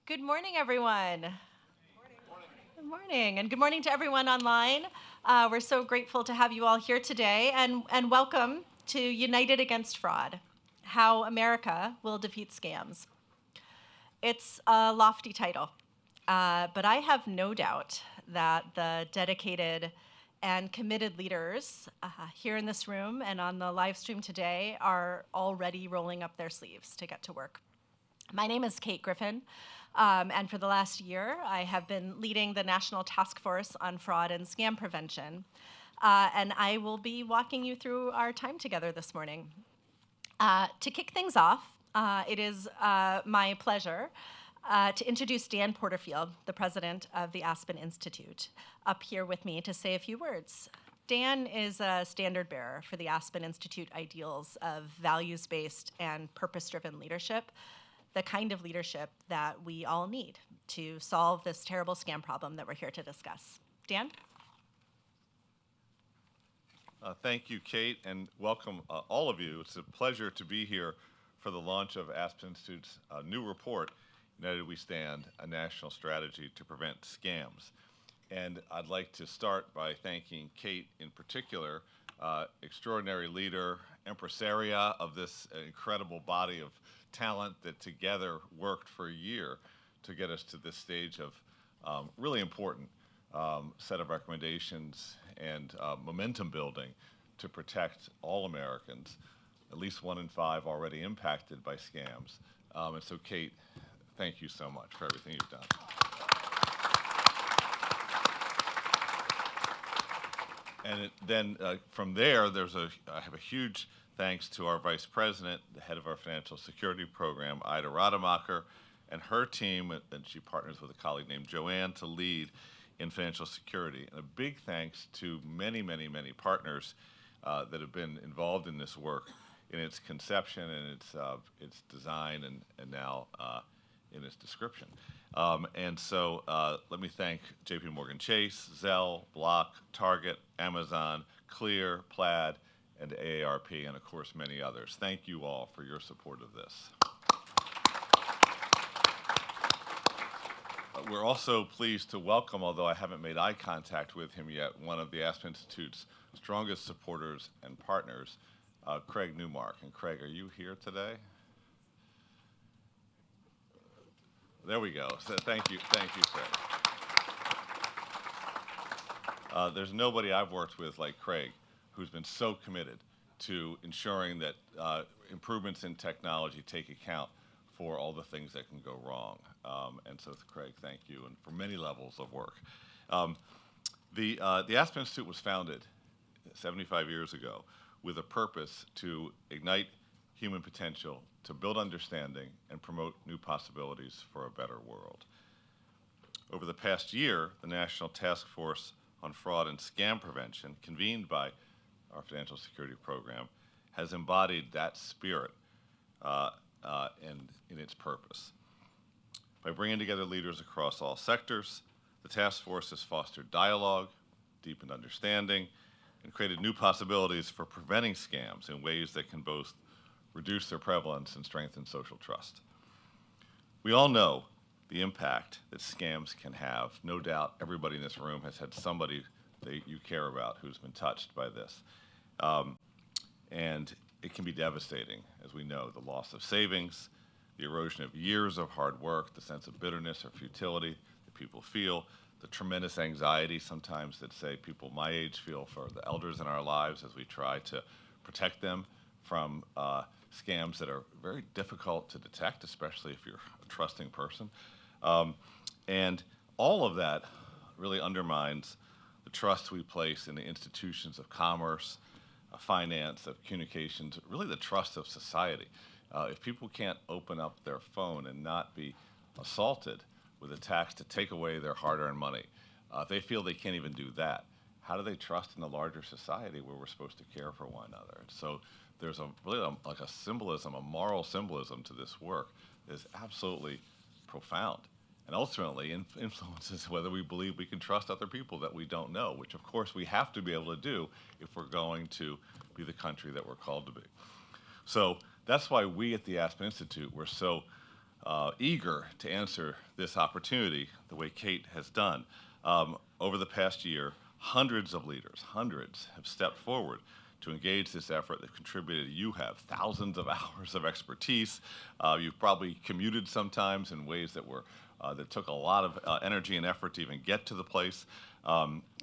Good morning, everyone. Good morning, and good morning to everyone online. We're so grateful to have you all here today, and welcome to United Against Fraud, How America Will Defeat Scams. It's a lofty title, but I have no doubt that the dedicated and committed leaders here in this room and on the live stream today are already rolling up their sleeves to get to work. My name is Kate Griffin, and for the last year, I have been leading the National Task Force on Fraud and Scam Prevention, and I will be walking you through our time together this morning. To kick things off, it is my pleasure to introduce Dan Porterfield, the president of the Aspen Institute, up here with me to say a few words. Dan is a standard bearer for the Aspen Institute ideals of values-based and purpose-driven leadership, the kind of leadership that we all need to solve this terrible scam problem that we're here to discuss. Dan? Thank you, Kate, and welcome all of you. It's a pleasure to be here for the launch of Aspen Institute's new report, United We Stand, a National Strategy to Prevent Scams. And I'd like to start by thanking Kate in particular, extraordinary leader, impresaria of this incredible body of talent that together worked for a year to get us to this stage of really important set of recommendations and momentum building to protect all Americans, at least 1 in 5 already impacted by scams. And so, Kate, thank you so much for everything you've done. And then from there, I have a huge thanks to our Vice President, the head of our financial security program, Ida Rademacher, and her team, and she partners with a colleague named Joanne to lead in financial security. And a big thanks to many, many, many partners that have been involved in this work in its conception and its design and now in its description. And so let me thank JP Morgan Chase, Zelle, Block, Target, Amazon, Clear, Plaid, and AARP, and of course many others. Thank you all for your support of this. We're also pleased to welcome, although I haven't made eye contact with him yet, one of the Aspen Institute's strongest supporters and partners, Craig Newmark. And Craig, are you here today? There we go. So thank you, Craig. There's nobody I've worked with like Craig, who's been so committed to ensuring that improvements in technology take account for all the things that can go wrong. And so, Craig, thank you, and for many levels of work. The Aspen Institute was founded 75 years ago with a purpose to ignite human potential, to build understanding, and promote new possibilities for a better world. Over the past year, the National Task Force on Fraud and Scam Prevention, convened by our financial security program, has embodied that spirit and in its purpose. By bringing together leaders across all sectors, the task force has fostered dialogue, deepened understanding, and created new possibilities for preventing scams in ways that can both reduce their prevalence and strengthen social trust. We all know the impact that scams can have. No doubt everybody in this room has had somebody that you care about who's been touched by this. And it can be devastating, as we know, the loss of savings, the erosion of years of hard work, the sense of bitterness or futility that people feel, the tremendous anxiety sometimes that, say, people my age feel for the elders in our lives as we try to protect them from scams that are very difficult to detect, especially if you're a trusting person. And all of that really undermines the trust we place in the institutions of commerce, of finance, of communications, really the trust of society. If people can't open up their phone and not be assaulted with attacks to take away their hard-earned money, if they feel they can't even do that, how do they trust in the larger society where we're supposed to care for one another? So there's like a symbolism, a moral symbolism to this work that is absolutely profound and ultimately influences whether we believe we can trust other people that we don't know, which of course we have to be able to do if we're going to be the country that we're called to be. So that's why we at the Aspen Institute were so eager to answer this opportunity the way Kate has done. Over the past year, hundreds of leaders, hundreds, have stepped forward to engage this effort. They've contributed. You have thousands of hours of expertise. You've probably commuted sometimes in ways that were that took a lot of energy and effort to even get to the place.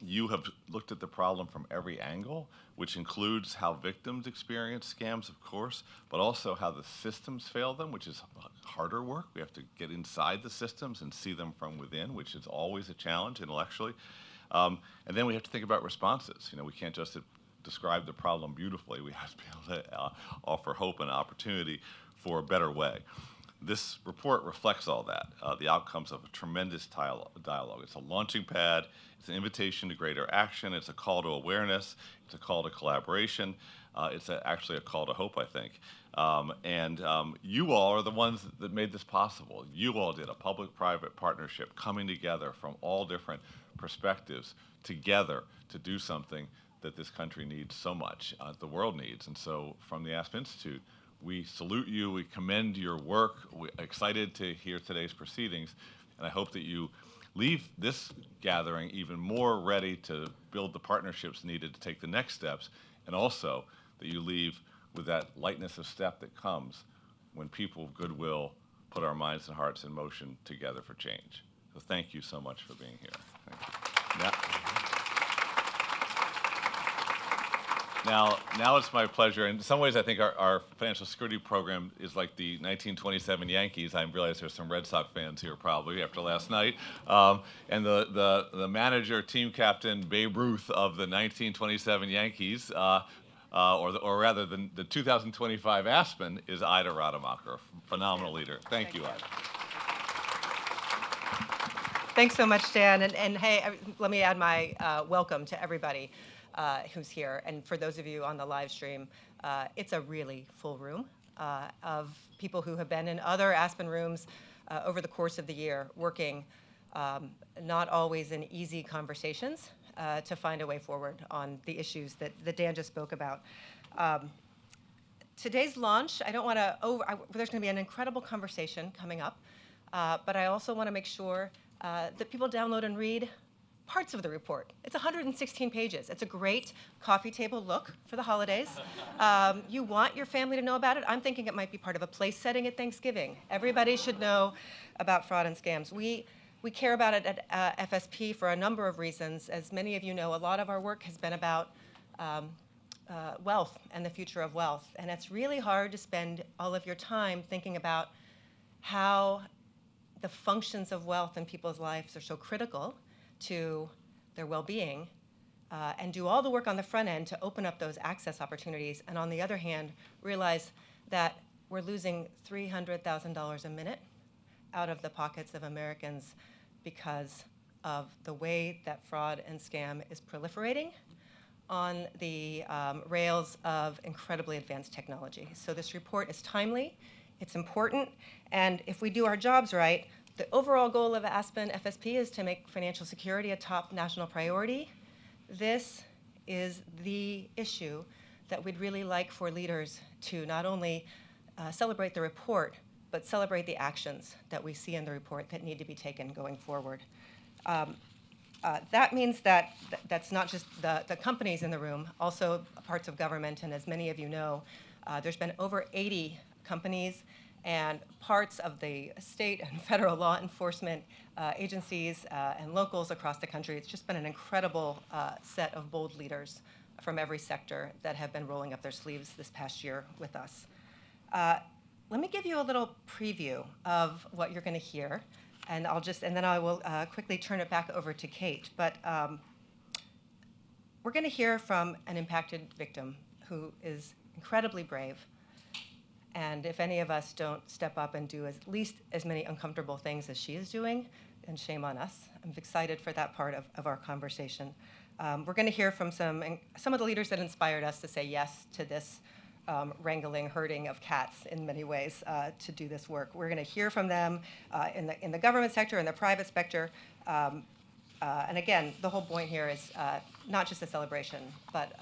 You have looked at the problem from every angle, which includes how victims experience scams, of course, but also how the systems fail them, which is harder work. We have to get inside the systems and see them from within, which is always a challenge intellectually. And then we have to think about responses. We can't just describe the problem beautifully. We have to be able to offer hope and opportunity for a better way. This report reflects all that, the outcomes of a tremendous dialogue. It's a launching pad. It's an invitation to greater action. It's a call to awareness. It's a call to collaboration. It's actually a call to hope, I think. You all are the ones that made this possible. You all did a public-private partnership coming together from all different perspectives together to do something that this country needs so much, the world needs. And so from the Aspen Institute, we salute you, we commend your work, we're excited to hear today's proceedings, and I hope that you leave this gathering even more ready to build the partnerships needed to take the next steps, and also that you leave with that lightness of step that comes when people of goodwill put our minds and hearts in motion together for change. So thank you so much for being here. Thank you. Now it's my pleasure. In some ways, I think our financial security program is like the 1927 Yankees. I realize there's some Red Sox fans here probably after last night. And the manager, team captain, Babe Ruth of the 1927 Yankees, or rather the 2025 Aspen, is Ida Rademacher, a phenomenal leader. Thank you, Ida. Thanks so much, Dan. And hey, let me add my welcome to everybody who's here. And for those of you on the live stream, it's a really full room of people who have been in other Aspen rooms over the course of the year, working not always in easy conversations to find a way forward on the issues that Dan just spoke about. Today's launch, I don't want to there's going to be an incredible conversation coming up, but I also want to make sure that people download and read parts of the report. It's 116 pages. It's a great coffee table look for the holidays. You want your family to know about it. I'm thinking it might be part of a place setting at Thanksgiving. Everybody should know about fraud and scams. We care about it at FSP for a number of reasons. As many of you know, a lot of our work has been about wealth and the future of wealth. And it's really hard to spend all of your time thinking about how the functions of wealth in people's lives are so critical to their well-being, and do all the work on the front end to open up those access opportunities, and on the other hand, realize that we're losing $300,000 a minute out of the pockets of Americans because of the way that fraud and scam is proliferating on the rails of incredibly advanced technology. So this report is timely, it's important, and if we do our jobs right, the overall goal of Aspen FSP is to make financial security a top national priority. This is the issue that we'd really like for leaders to not only celebrate the report, but celebrate the actions that we see in the report that need to be taken going forward. That means that that's not just the companies in the room, also parts of government, and as many of you know, there's been over 80 companies and parts of the state and federal law enforcement agencies and locals across the country. It's just been an incredible set of bold leaders from every sector that have been rolling up their sleeves this past year with us. Let me give you a little preview of what you're going to hear, and then I will quickly turn it back over to Kate. But we're going to hear from an impacted victim who is incredibly brave. And if any of us don't step up and do at least as many uncomfortable things as she is doing, then shame on us. I'm excited for that part of our conversation. We're going to hear from some of the leaders that inspired us to say yes to this wrangling, herding of cats in many ways to do this work. We're going to hear from them in the government sector, in the private sector. And again, the whole point here is not just a celebration, but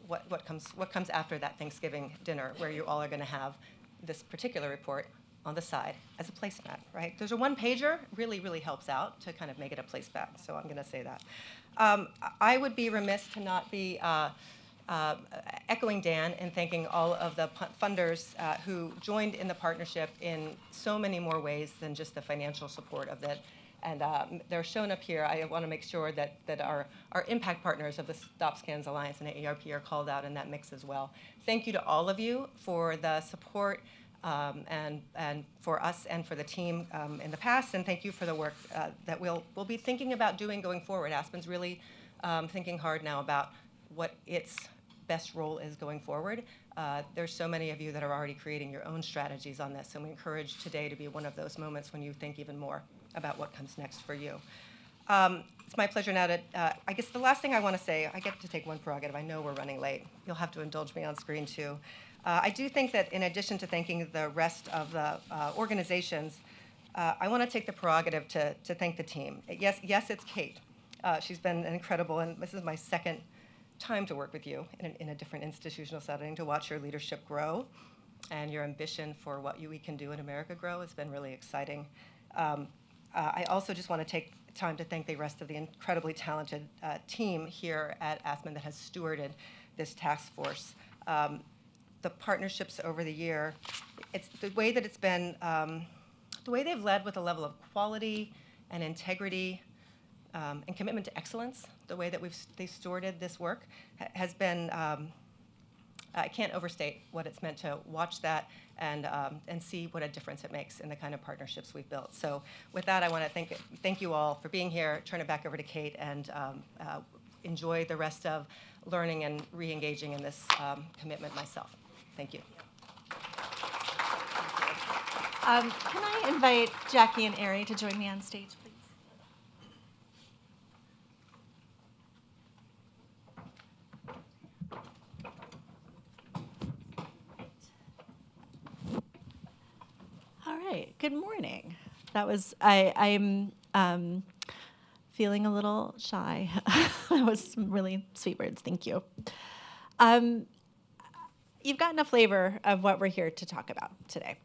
what comes after that Thanksgiving dinner, where you all are going to have this particular report on the side as a placemat, right? There's a one-pager, really, really helps out to kind of make it a placemat, so I'm going to say that. I would be remiss to not be echoing Dan and thanking all of the funders who joined in the partnership in so many more ways than just the financial support of it. And they're shown up here. I want to make sure that our impact partners of the Stop Scans Alliance and AARP are called out in that mix as well. Thank you to all of you for the support and for us and for the team in the past, and thank you for the work that we'll be thinking about doing going forward. Aspen's really thinking hard now about what its best role is going forward. There's so many of you that are already creating your own strategies on this, and we encourage today to be one of those moments when you think even more about what comes next for you. It's my pleasure now to, I guess the last thing I want to say, I get to take one prerogative. I know we're running late. You'll have to indulge me on screen too. I do think that in addition to thanking the rest of the organizations, I want to take the prerogative to thank the team. Yes, it's Kate. She's been incredible, and this is my second time to work with you in a different institutional setting, to watch your leadership grow and your ambition for what we can do in America grow has been really exciting. I also just want to take time to thank the rest of the incredibly talented team here at Aspen that has stewarded this task force. The partnerships over the year, it's the way that it's been, the way they've led with a level of quality and integrity and commitment to excellence, the way that they've stewarded this work has been, I can't overstate what it's meant to watch that and see what a difference it makes in the kind of partnerships we've built. So with that, I want to thank you all for being here, turn it back over to Kate, and enjoy the rest of learning and re-engaging in this commitment myself. Thank you. Can I invite Jackie and Ari to join me on stage, please? All right. Good morning. That was I'm feeling a little shy. That was some really sweet words. Thank you. You've gotten a flavor of what we're here to talk about today.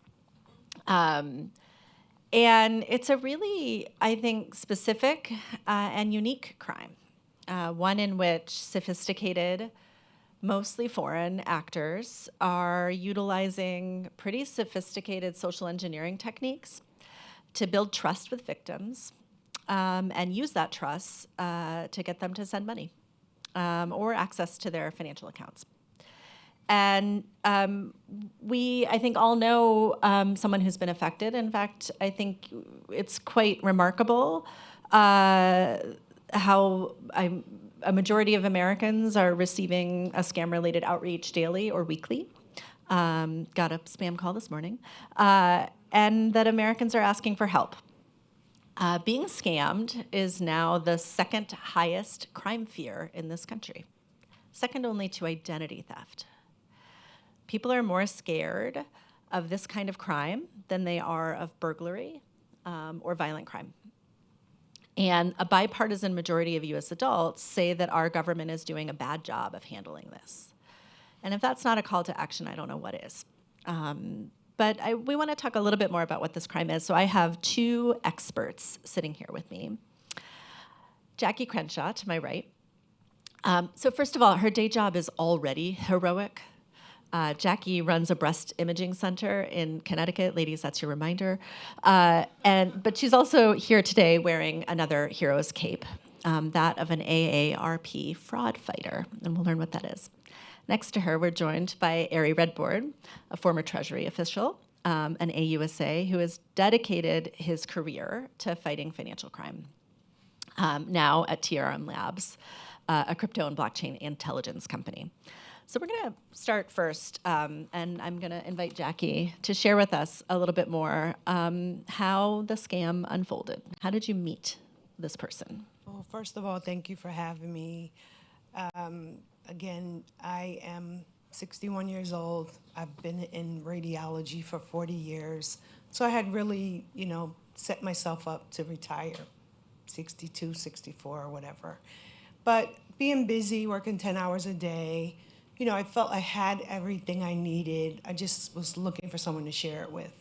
And it's a really, I think, specific and unique crime, one in which sophisticated, mostly foreign actors are utilizing pretty sophisticated social engineering techniques to build trust with victims and use that trust to get them to send money or access to their financial accounts. And we, I think, all know someone who's been affected. In fact, I think it's quite remarkable how a majority of Americans are receiving a scam-related outreach daily or weekly. Got a spam call this morning. And that Americans are asking for help. Being scammed is now the second highest crime fear in this country, second only to identity theft. People are more scared of this kind of crime than they are of burglary or violent crime. And a bipartisan majority of US adults say that our government is doing a bad job of handling this. And if that's not a call to action, I don't know what is. But we want to talk a little bit more about what this crime is. So I have two experts sitting here with me. Jackie Crenshaw, to my right. So first of all, her day job is already heroic. Jackie runs a breast imaging center in Connecticut. Ladies, that's your reminder. But she's also here today wearing another hero's cape, that of an AARP fraud fighter, and we'll learn what that is. Next to her, we're joined by Ari Redboard, a former Treasury official, an AUSA who has dedicated his career to fighting financial crime, now at TRM Labs, a crypto and blockchain intelligence company. So we're going to start first, and I'm going to invite Jackie to share with us a little bit more how the scam unfolded. How did you meet this person? Well, first of all, thank you for having me. Again, I am 61 years old. I've been in radiology for 40 years. So I had really, set myself up to retire, 62, 64, or whatever. But being busy, working 10 hours a day, I felt I had everything I needed. I just was looking for someone to share it with.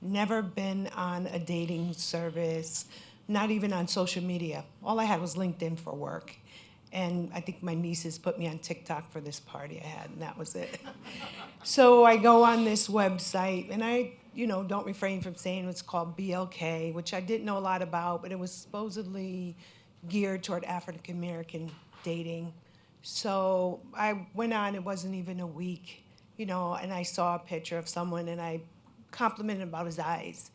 never been on a dating service, not even on social media. All I had was LinkedIn for work. And I think my nieces put me on TikTok for this party I had, and that was it. So I go on this website, and I, don't refrain from saying it's called BLK, which I didn't know a lot about, but it was supposedly geared toward African American dating. So I went on, it wasn't even a week, and I saw a picture of someone, and I complimented about his eyes,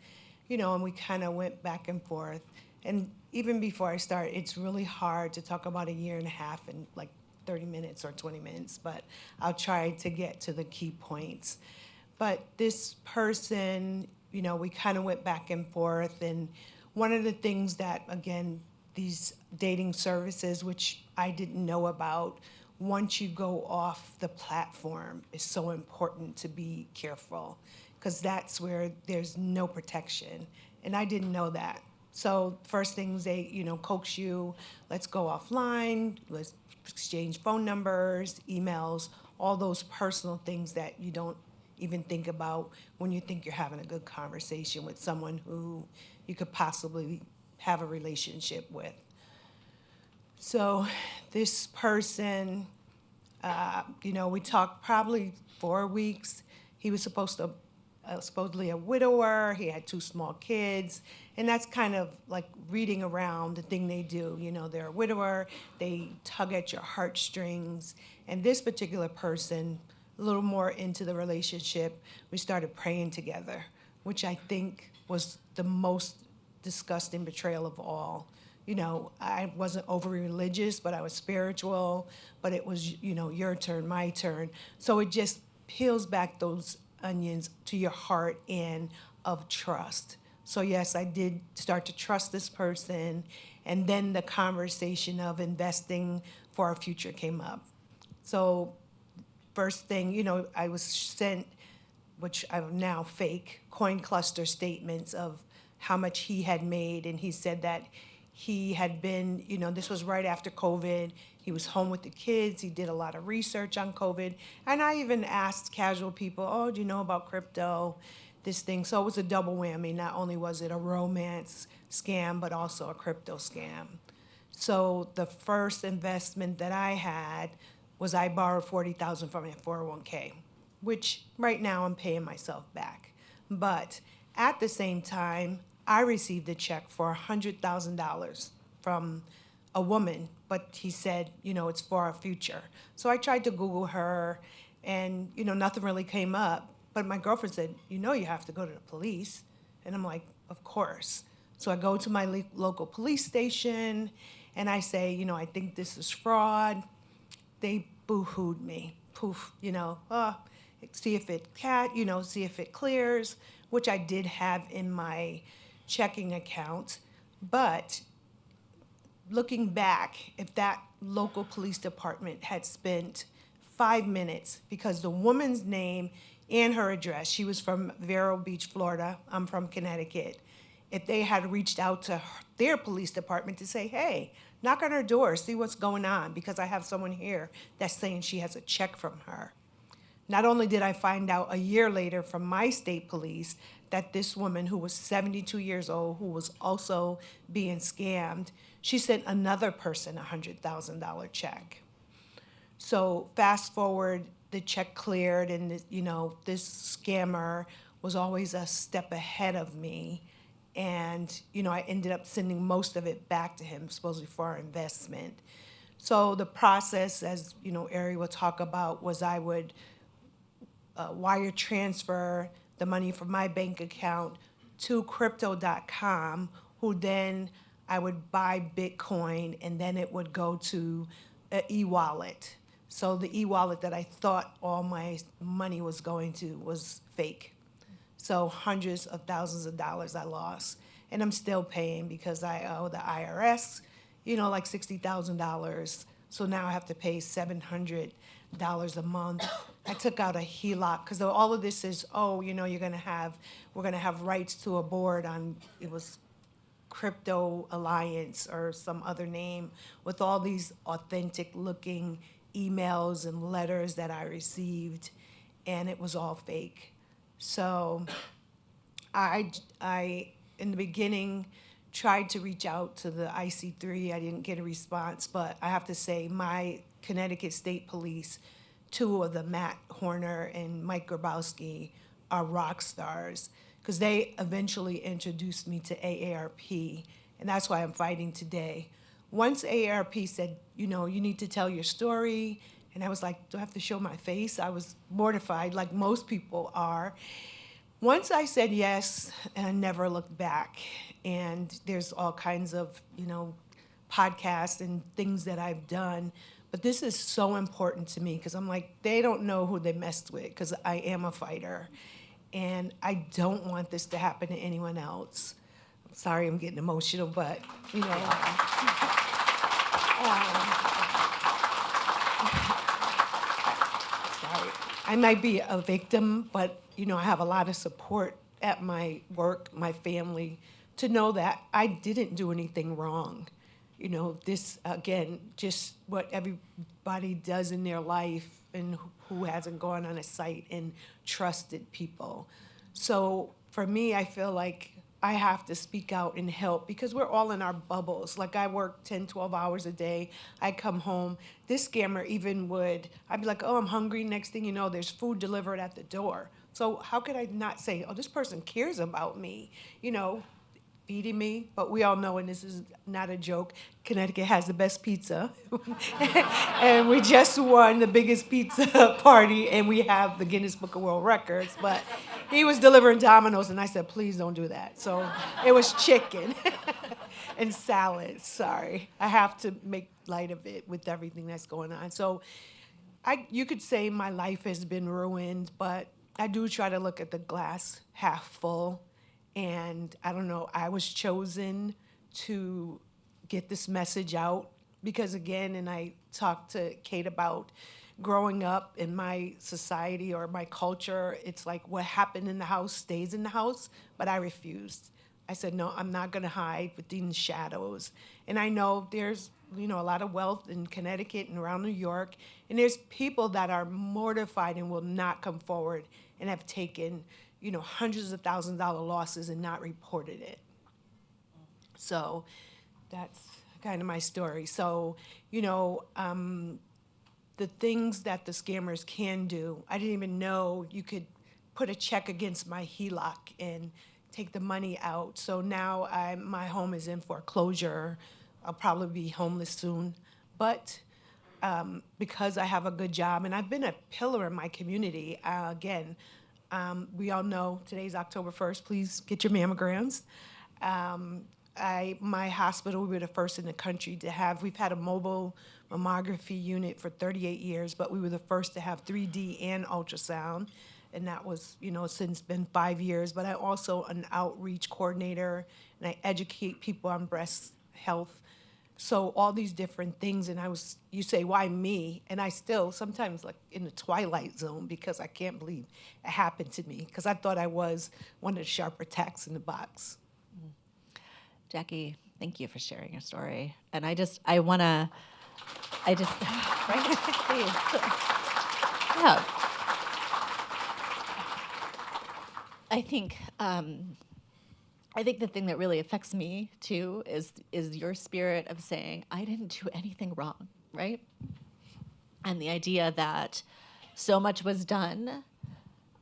and we kind of went back and forth. And even before I start, it's really hard to talk about a year and a half in like 30 minutes or 20 minutes, but I'll try to get to the key points. But this person, we kind of went back and forth. And one of the things that, again, these dating services, which I didn't know about, once you go off the platform, is so important to be careful, because that's where there's no protection. And I didn't know that. So first things they, coax you, let's go offline, let's exchange phone numbers, emails, all those personal things that you don't even think about when you think you're having a good conversation with someone who you could possibly have a relationship with. So this person, we talked probably 4 weeks. He was supposedly a widower. He had 2 small kids. And that's kind of like reading around the thing they do. They're a widower. They tug at your heartstrings. And this particular person, a little more into the relationship, we started praying together, which I think was the most disgusting betrayal of all. I wasn't overly religious, but I was spiritual. But it was, your turn, my turn. So it just peels back those onions to your heart and of trust. So yes, I did start to trust this person, and then the conversation of investing for our future came up. So first thing, I was sent, which I now fake, coin cluster statements of how much he had made, and he said that he had been, this was right after COVID. He was home with the kids. He did a lot of research on COVID. And I even asked casual people, oh, do you know about crypto, this thing? So it was a double whammy. Not only was it a romance scam, but also a crypto scam. So the first investment that I had was I borrowed $40,000 from a 401k, which right now I'm paying myself back. But at the same time, I received a check for $100,000 from a woman, but he said, it's for our future. So I tried to Google her, and, nothing really came up. But my girlfriend said, you have to go to the police. And I'm like, of course. So I go to my local police station, and I say, I think this is fraud. They boo-hooed me. Poof, see if see if it clears, which I did have in my checking account. But looking back, if that local police department had spent 5 minutes, because the woman's name and her address, she was from Vero Beach, Florida, I'm from Connecticut, if they had reached out to their police department to say, hey, knock on her door, see what's going on, because I have someone here that's saying she has a check from her. Not only did I find out a year later from my state police that this woman, who was 72 years old, who was also being scammed, she sent another person a $100,000 check. So fast forward, the check cleared, and this scammer was always a step ahead of me. And I ended up sending most of it back to him, supposedly for our investment. So the process, as Ari will talk about, was I would wire transfer the money from my bank account to crypto.com, who then I would buy Bitcoin, and then it would go to an e-wallet. So the e-wallet that I thought all my money was going to was fake. So hundreds of thousands of dollars I lost. And I'm still paying because I owe the IRS, like $60,000. So now I have to pay $700 a month. I took out a HELOC because all of this is, we're gonna have rights to a board on, it was Crypto Alliance or some other name, with all these authentic looking emails and letters that I received, and it was all fake. So I in the beginning tried to reach out to the IC3. I didn't get a response, but I have to say my Connecticut State Police, two of them, Matt Horner and Mike Grabowski, are rock stars because they eventually introduced me to AARP, and that's why I'm fighting today. Once AARP said, you know, you need to tell your story, and I was like, do I have to show my face? I was mortified, like most people are. Once I said yes, and I never looked back. And there's all kinds of, you know, podcasts and things that I've done. But this is so important to me because I'm like, they don't know who they messed with because I am a fighter. And I don't want this to happen to anyone else. I'm sorry I'm getting emotional, but, you know. Sorry. I might be a victim, but, you know, I have a lot of support at my work, my family, to know that I didn't do anything wrong. You know, this, again, just what everybody does in their life and who hasn't gone on a site and trusted people. So for me, I feel like I have to speak out and help because we're all in our bubbles. Like I work 10, 12 hours a day. I come home. This scammer even I'd be like, oh, I'm hungry. Next thing you know, there's food delivered at the door. So how could I not say, oh, this person cares about me, you know, feeding me? But we all know, and this is not a joke, Connecticut has the best pizza. And we just won the biggest pizza party, and we have the Guinness Book of World Records. But he was delivering Domino's, and I said, please don't do that. So it was chicken and salad. Sorry. I have to make light of it with everything that's going on. So you could say my life has been ruined, but I do try to look at the glass half full. And I don't know, I was chosen to get this message out because, again, and I talked to Kate about growing up in my society or my culture, it's like what happened in the house stays in the house, but I refused. I said, no, I'm not gonna hide within the shadows. And I know there's, you know, a lot of wealth in Connecticut and around New York, and there's people that are mortified and will not come forward and have taken, you know, hundreds of thousands of dollar losses and not reported it. So that's kind of my story. So, you know, the things that the scammers can do, I didn't even know you could put a check against my HELOC and take the money out. So now my home is in foreclosure. I'll probably be homeless soon. But because I have a good job, and I've been a pillar in my community, again, we all know today's October 1st, please get your mammograms. My hospital, we were the first in the country to have, we've had a mobile mammography unit for 38 years, but we were the first to have 3D and ultrasound. And that was, you know, since been 5 years. But I'm also an outreach coordinator, and I educate people on breast health. So all these different things, and you say, why me? And I still sometimes like in the twilight zone because I can't believe it happened to me because I thought I was one of the sharper tacks in the box. Jackie, thank you for sharing your story. And right, please. Yeah. I think the thing that really affects me too is your spirit of saying, I didn't do anything wrong, right? And the idea that so much was done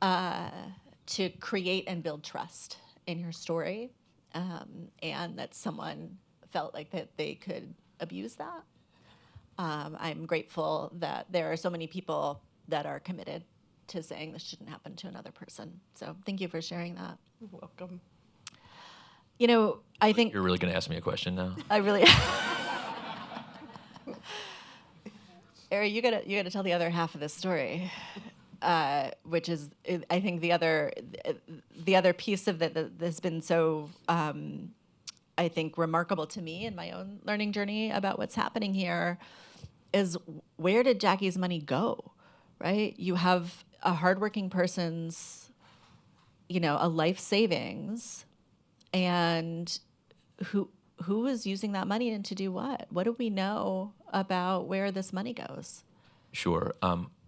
to create and build trust in your story, and that someone felt like that they could abuse that. I'm grateful that there are so many people that are committed to saying this shouldn't happen to another person. So thank you for sharing that. You're welcome. You know, I think You're really going to ask me a question now? I really. Ari, you gotta tell the other half of this story, which is, I think, the other piece of that has been so, I think, remarkable to me in my own learning journey about what's happening here, is where did Jackie's money go, right? You have a hardworking person's, you know, a life savings, and who is using that money and to do what? What do we know about where this money goes? Sure.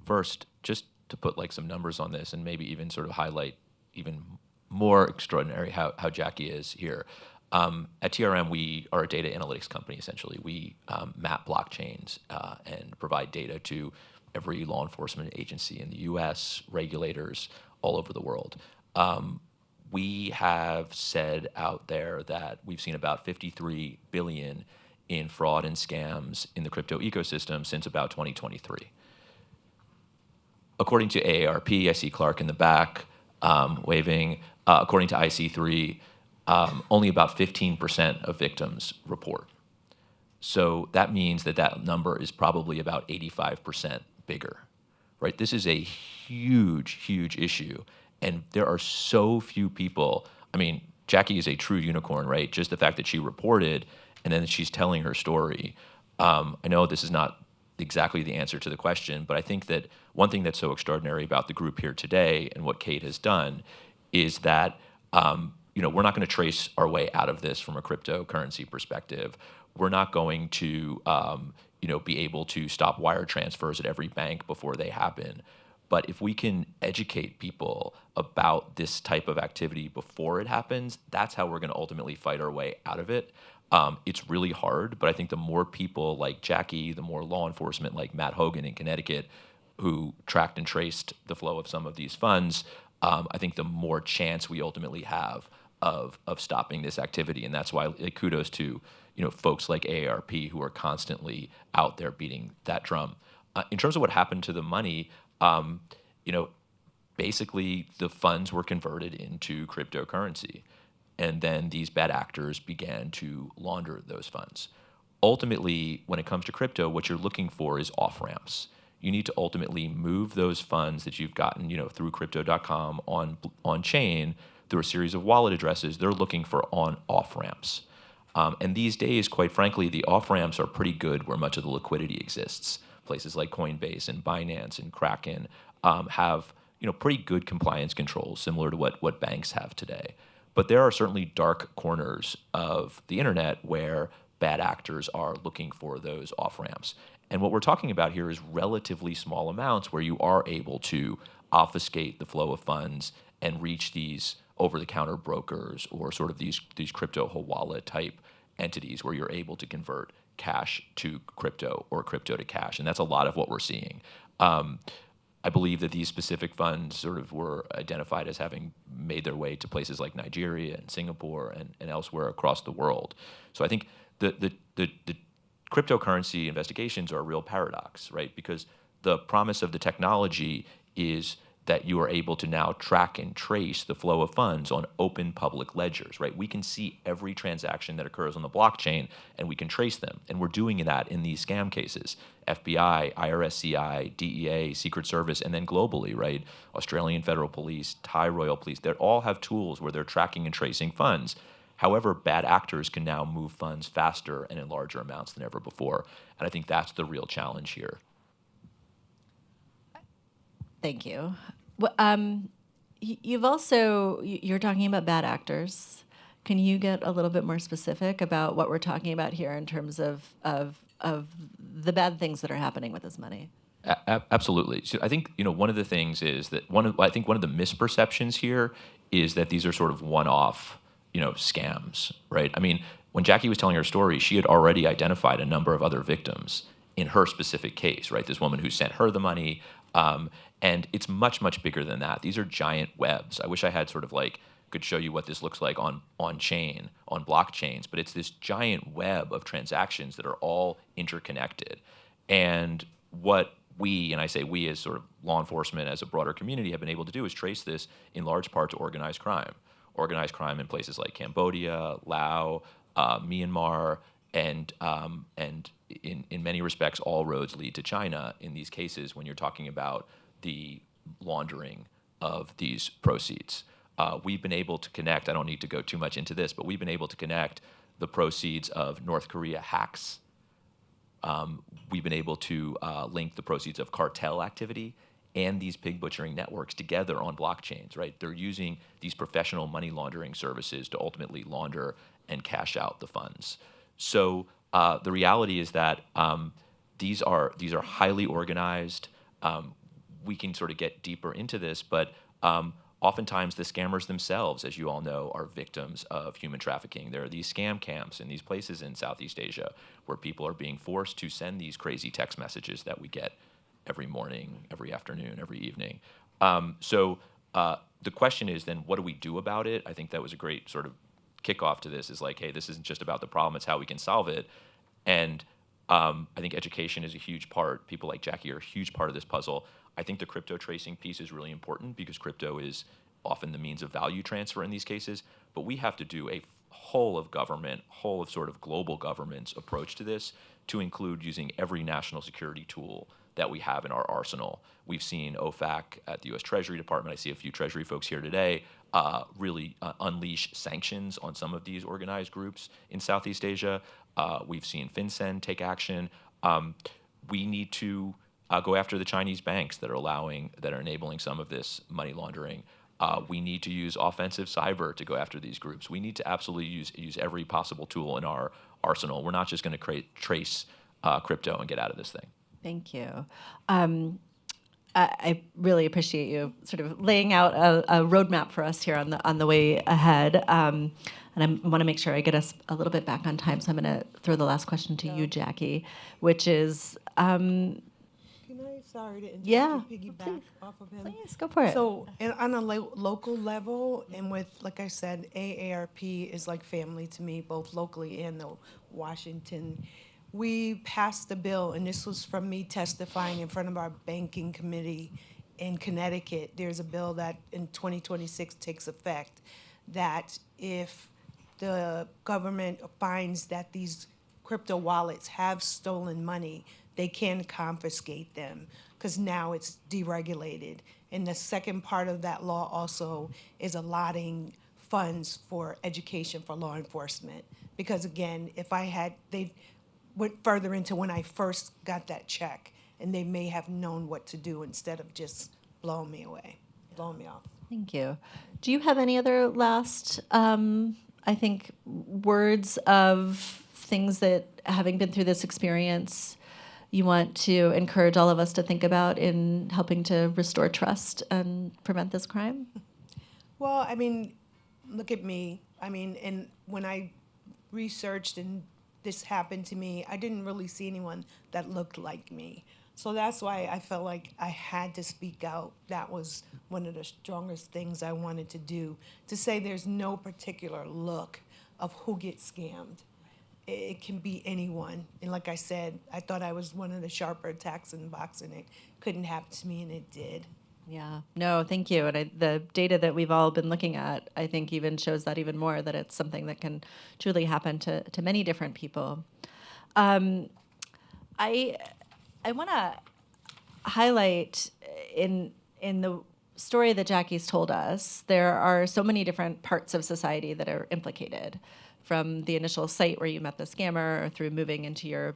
First, just to put like some numbers on this and maybe even sort of highlight even more extraordinary how Jackie is here. At TRM, we are a data analytics company, essentially. We map blockchains and provide data to every law enforcement agency in the US, regulators all over the world. We have said out there that we've seen about 53 billion in fraud and scams in the crypto ecosystem since about 2023. According to AARP, I see Clark in the back waving, according to IC3, only about 15% of victims report. So that means that that number is probably about 85% bigger, right? This is a huge, huge issue. And there are so few people. I mean, Jackie is a true unicorn, right? Just the fact that she reported and then she's telling her story. I know this is not exactly the answer to the question, but I think that one thing that's so extraordinary about the group here today and what Kate has done is that we're not going to trace our way out of this from a cryptocurrency perspective. We're not going to be able to stop wire transfers at every bank before they happen. But if we can educate people about this type of activity before it happens, that's how we're going to ultimately fight our way out of it. It's really hard, but I think the more people like Jackie, the more law enforcement like Matt Hogan in Connecticut, who tracked and traced the flow of some of these funds, I think the more chance we ultimately have of stopping this activity. And that's why kudos to folks like AARP who are constantly out there beating that drum. In terms of what happened to the money, basically the funds were converted into cryptocurrency. And then these bad actors began to launder those funds. Ultimately, when it comes to crypto, what you're looking for is off-ramps. You need to ultimately move those funds that you've gotten, through crypto.com on chain through a series of wallet addresses. They're looking for on-off ramps. And these days, quite frankly, the off-ramps are pretty good where much of the liquidity exists. Places like Coinbase and Binance and Kraken have pretty good compliance controls, similar to what banks have today. But there are certainly dark corners of the internet where bad actors are looking for those off-ramps. And what we're talking about here is relatively small amounts where you are able to obfuscate the flow of funds and reach these over-the-counter brokers or sort of these crypto wallet type entities where you're able to convert cash to crypto or crypto to cash. And that's a lot of what we're seeing. I believe that these specific funds sort of were identified as having made their way to places like Nigeria and Singapore and elsewhere across the world. So I think the cryptocurrency investigations are a real paradox, right? Because the promise of the technology is that you are able to now track and trace the flow of funds on open public ledgers, right? We can see every transaction that occurs on the blockchain and we can trace them. And we're doing that in these scam cases. FBI, IRSCI, DEA, Secret Service, and then globally, right? Australian Federal Police, Thai Royal Police, they all have tools where they're tracking and tracing funds. However, bad actors can now move funds faster and in larger amounts than ever before. And I think that's the real challenge here. Thank you. You're talking about bad actors. Can you get a little bit more specific about what we're talking about here in terms of the bad things that are happening with this money? Absolutely. So I think one of the things is that one of the misperceptions here is that these are sort of one-off scams, right? I mean, when Jackie was telling her story, she had already identified a number of other victims in her specific case, right? This woman who sent her the money. And it's much, much bigger than that. These are giant webs. I wish I had sort of could show you what this looks like on chain, on blockchains, but it's this giant web of transactions that are all interconnected. And what we, and I say we as sort of law enforcement as a broader community, have been able to do is trace this in large part to organized crime. Organized crime in places like Cambodia, Laos, Myanmar, and in many respects, all roads lead to China in these cases when you're talking about the laundering of these proceeds. We've been able to connect, I don't need to go too much into this, but we've been able to connect the proceeds of North Korea hacks. We've been able to link the proceeds of cartel activity and these pig butchering networks together on blockchains, right? They're using these professional money laundering services to ultimately launder and cash out the funds. So the reality is that these are highly organized. We can sort of get deeper into this, but Oftentimes, the scammers themselves, as you all know, are victims of human trafficking. There are these scam camps in these places in Southeast Asia where people are being forced to send these crazy text messages that we get every morning, every afternoon, every evening. The question is then, what do we do about it? I think that was a great sort of kickoff to this, is like, hey, this isn't just about the problem, it's how we can solve it. And I think education is a huge part. People like Jackie are a huge part of this puzzle. I think the crypto tracing piece is really important because crypto is often the means of value transfer in these cases. But we have to do a whole of government, whole of sort of global government's approach to this, to include using every national security tool that we have in our arsenal. We've seen OFAC at the U.S. Treasury Department. I see a few Treasury folks here today really unleash sanctions on some of these organized groups in Southeast Asia. We've seen FinCEN take action. We need to go after the Chinese banks that are enabling some of this money laundering. We need to use offensive cyber to go after these groups. We need to absolutely use every possible tool in our arsenal. We're not just going to trace crypto and get out of this thing. Thank you. I really appreciate you sort of laying out a roadmap for us here on the way ahead. And I want to make sure I get us a little bit back on time, so I'm going to throw the last question to you, Jackie, which is... Sorry to interrupt Yeah, you, piggyback please. off of him. Please, go for it. So, and on a local level, and with, like I said, AARP is like family to me, both locally and the Washington. We passed the bill, and this was from me testifying in front of our banking committee in Connecticut. There's a bill that in 2026 takes effect that if the government finds that these crypto wallets have stolen money, they can confiscate them because now it's deregulated. And the second part of that law also is allotting funds for education for law enforcement. Because again, they went further into when I first got that check, and they may have known what to do instead of just blowing me off. Thank you. Do you have any other last, I think, words of things that, having been through this experience, you want to encourage all of us to think about in helping to restore trust and prevent this crime? Well, I mean, look at me. I mean, and when I researched and this happened to me, I didn't really see anyone that looked like me. So that's why I felt like I had to speak out. That was one of the strongest things I wanted to do, to say there's no particular look of who gets scammed. It can be anyone. And like I said, I thought I was one of the sharper attacks in boxing. It couldn't happen to me, and it did. Yeah, no, thank you. And the data that we've all been looking at, I think even shows that even more, that it's something that can truly happen to many different people. I want to highlight in the story that Jackie's told us, there are so many different parts of society that are implicated, from the initial site where you met the scammer, or through moving into your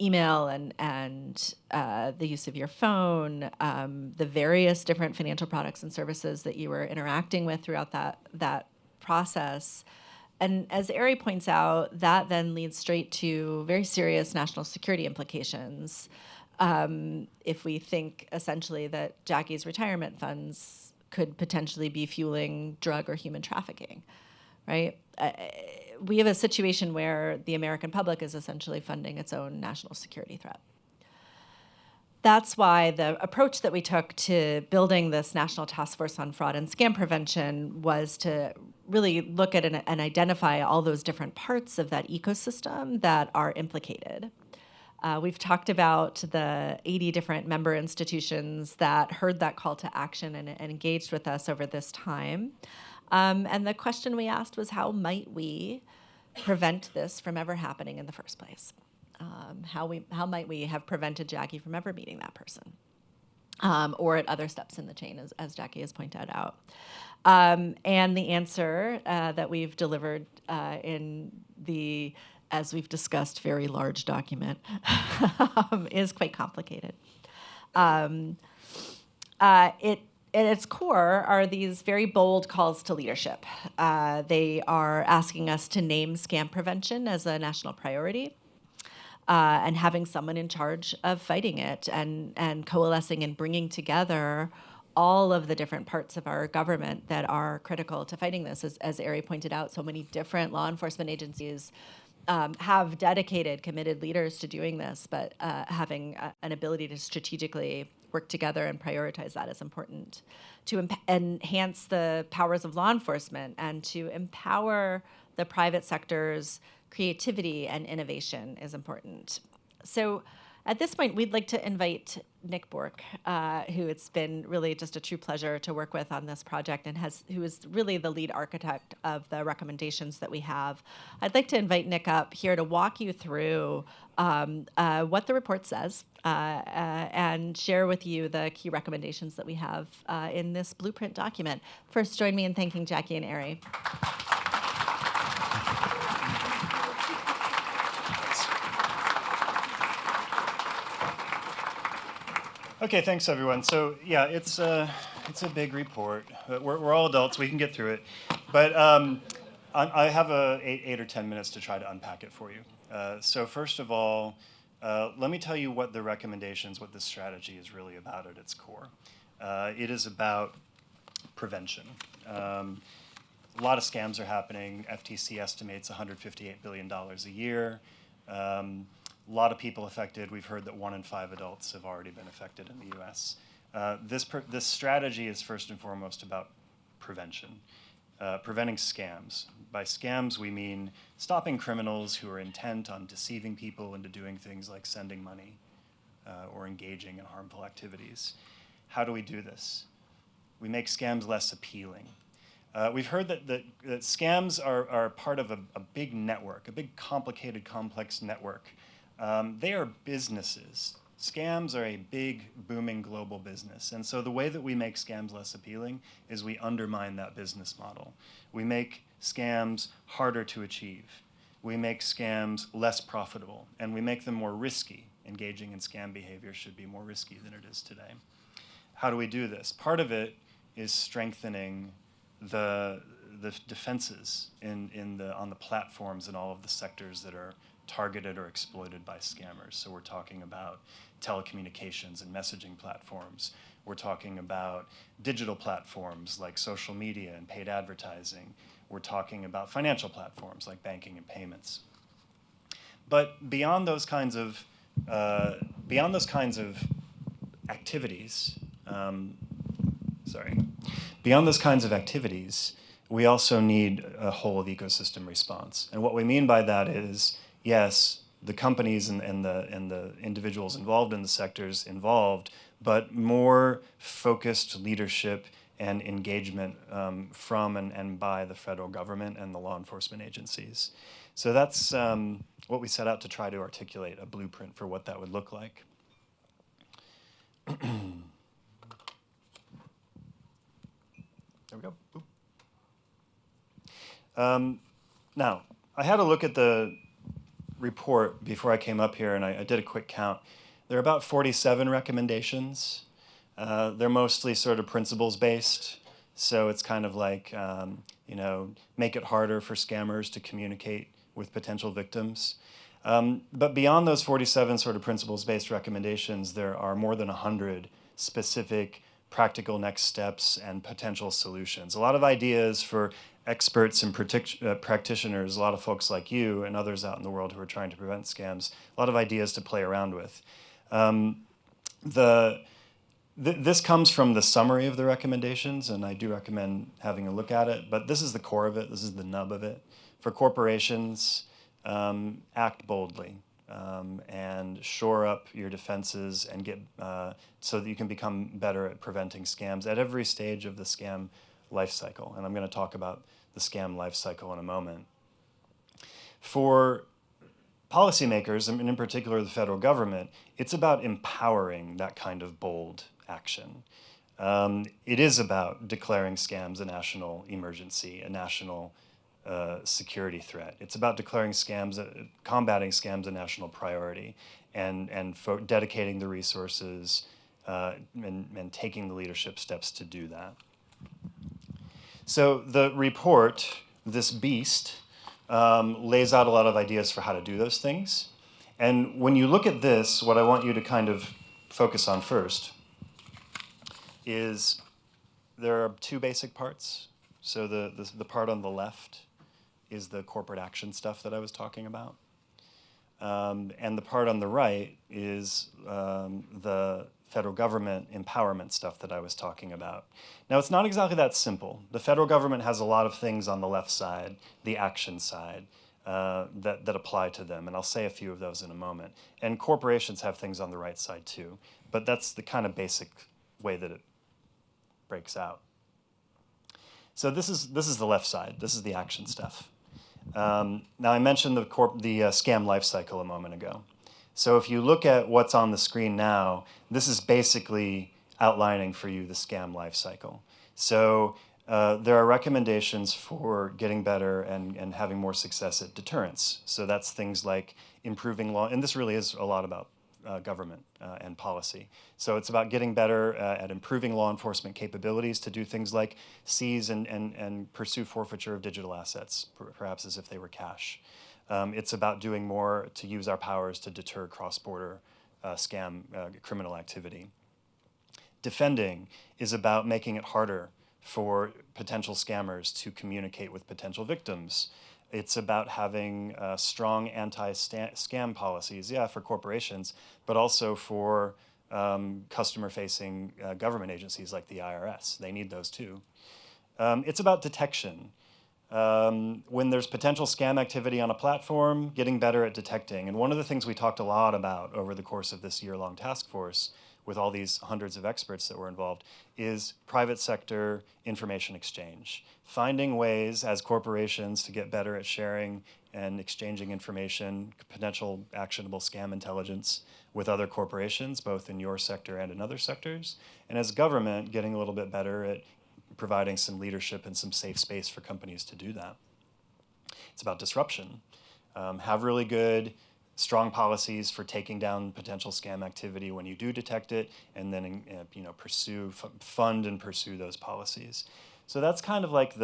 email and the use of your phone, the various different financial products and services that you were interacting with throughout that process. And as Ari points out, that then leads straight to very serious national security implications. If we think essentially that Jackie's retirement funds could potentially be fueling drug or human trafficking, right? We have a situation where the American public is essentially funding its own national security threat. That's why the approach that we took to building this National Task Force on Fraud and Scam Prevention was to really look at and identify all those different parts of that ecosystem that are implicated. We've talked about the 80 different member institutions that heard that call to action and engaged with us over this time. And the question we asked was, how might we prevent this from ever happening in the first place? How might we have prevented Jackie from ever meeting that person? Or at other steps in the chain, as Jackie has pointed out. And the answer that we've delivered in the, as we've discussed, very large document is quite complicated. At its core are these very bold calls to leadership. They are asking us to name scam prevention as a national priority, and having someone in charge of fighting it and coalescing and bringing together all of the different parts of our government that are critical to fighting this. As Ari pointed out, so many different law enforcement agencies have dedicated, committed leaders to doing this, but having an ability to strategically work together and prioritize that is important. To enhance the powers of law enforcement and to empower the private sector's creativity and innovation is important. So at this point, we'd like to invite Nick Bork, who it's been really just a true pleasure to work with on this project and who is really the lead architect of the recommendations that we have. I'd like to invite Nick up here to walk you through what the report says and share with you the key recommendations that we have in this blueprint document. First, join me in thanking Jackie and Ari. Okay, thanks everyone. So yeah, it's a big report. We're all adults, we can get through it. But I have 8 or 10 minutes to try to unpack it for you. So first of all, let me tell you what the recommendations, what this strategy is really about at its core. It is about prevention. A lot of scams are happening. FTC estimates $158 billion a year. A lot of people affected. We've heard that 1 in 5 adults have already been affected in the U.S. This strategy is first and foremost about prevention, preventing scams. By scams, we mean stopping criminals who are intent on deceiving people into doing things like sending money or engaging in harmful activities. How do we do this? We make scams less appealing. We've heard that scams are part of a big network, a big, complicated, complex network. They are businesses. Scams are a big, booming global business. And so the way that we make scams less appealing is we undermine that business model. We make scams harder to achieve. We make scams less profitable, and we make them more risky. Engaging in scam behavior should be more risky than it is today. How do we do this? Part of it is strengthening the defenses on the platforms in all of the sectors that are targeted or exploited by scammers. So we're talking about telecommunications and messaging platforms. We're talking about digital platforms like social media and paid advertising. We're talking about financial platforms like banking and payments. But beyond those kinds of activities, we also need a whole of ecosystem response. And what we mean by that is, yes, the companies and the individuals involved in the sectors involved, but more focused leadership and engagement from and by the federal government and the law enforcement agencies. So that's what we set out to try to articulate, a blueprint for what that would look like. There we go. Now, I had a look at the report before I came up here, and I did a quick count. There are about 47 recommendations. They're mostly sort of principles-based, so it's kind of like, make it harder for scammers to communicate with potential victims. But beyond those 47 sort of principles-based recommendations, there are more than 100 specific practical next steps and potential solutions. A lot of ideas for experts and practitioners, a lot of folks like you and others out in the world who are trying to prevent scams, a lot of ideas to play around with. This comes from the summary of the recommendations, and I do recommend having a look at it, but this is the core of it, this is the nub of it. For corporations, act boldly and shore up your defenses and get so that you can become better at preventing scams at every stage of the scam life cycle. And I'm going to talk about the scam life cycle in a moment. For policymakers, and in particular the federal government, it's about empowering that kind of bold action. It is about declaring scams a national emergency, a national security threat. It's about declaring combating scams a national priority, and dedicating the resources and taking the leadership steps to do that. So the report, this beast, lays out a lot of ideas for how to do those things. And when you look at this, what I want you to kind of focus on first is there are two basic parts. So the part on the left is the corporate action stuff that I was talking about. And the part on the right is the federal government empowerment stuff that I was talking about. Now, it's not exactly that simple. The federal government has a lot of things on the left side, the action side, that apply to them, and I'll say a few of those in a moment. And corporations have things on the right side too, but that's the kind of basic way that it breaks out. So this is the left side. This is the action stuff. Now, I mentioned the scam lifecycle a moment ago. So if you look at what's on the screen now, this is basically outlining for you the scam lifecycle. So there are recommendations for getting better and having more success at deterrence. So that's things like improving law, and this really is a lot about government and policy. So it's about getting better at improving law enforcement capabilities to do things like seize and pursue forfeiture of digital assets, perhaps as if they were cash. It's about doing more to use our powers to deter cross-border scam criminal activity. Defending is about making it harder for potential scammers to communicate with potential victims. It's about having strong anti-scam policies, yeah, for corporations, but also for customer-facing government agencies like the IRS. They need those too. It's about detection. When there's potential scam activity on a platform, getting better at detecting. And one of the things we talked a lot about over the course of this year-long task force with all these hundreds of experts that were involved is private sector information exchange. Finding ways as corporations to get better at sharing and exchanging information, potential actionable scam intelligence with other corporations, both in your sector and in other sectors. And as government, getting a little bit better at providing some leadership and some safe space for companies to do that. It's about disruption. Have really good, strong policies for taking down potential scam activity when you do detect it, and then fund and pursue those policies. So that's kind of like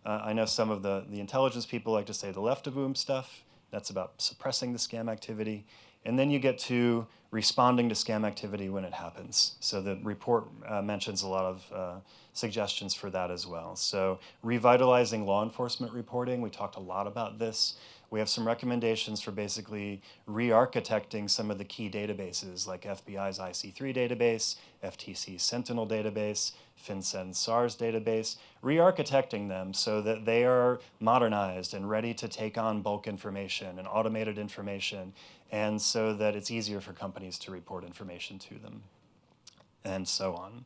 I know some of the intelligence people like to say the left of boom stuff. That's about suppressing the scam activity. And then you get to responding to scam activity when it happens. So the report mentions a lot of suggestions for that as well. So revitalizing law enforcement reporting, we talked a lot about this. We have some recommendations for basically re-architecting some of the key databases like FBI's IC3 database, FTC's Sentinel database, FinCEN's SARS database, re-architecting them so that they are modernized and ready to take on bulk information and automated information, and so that it's easier for companies to report information to them, and so on.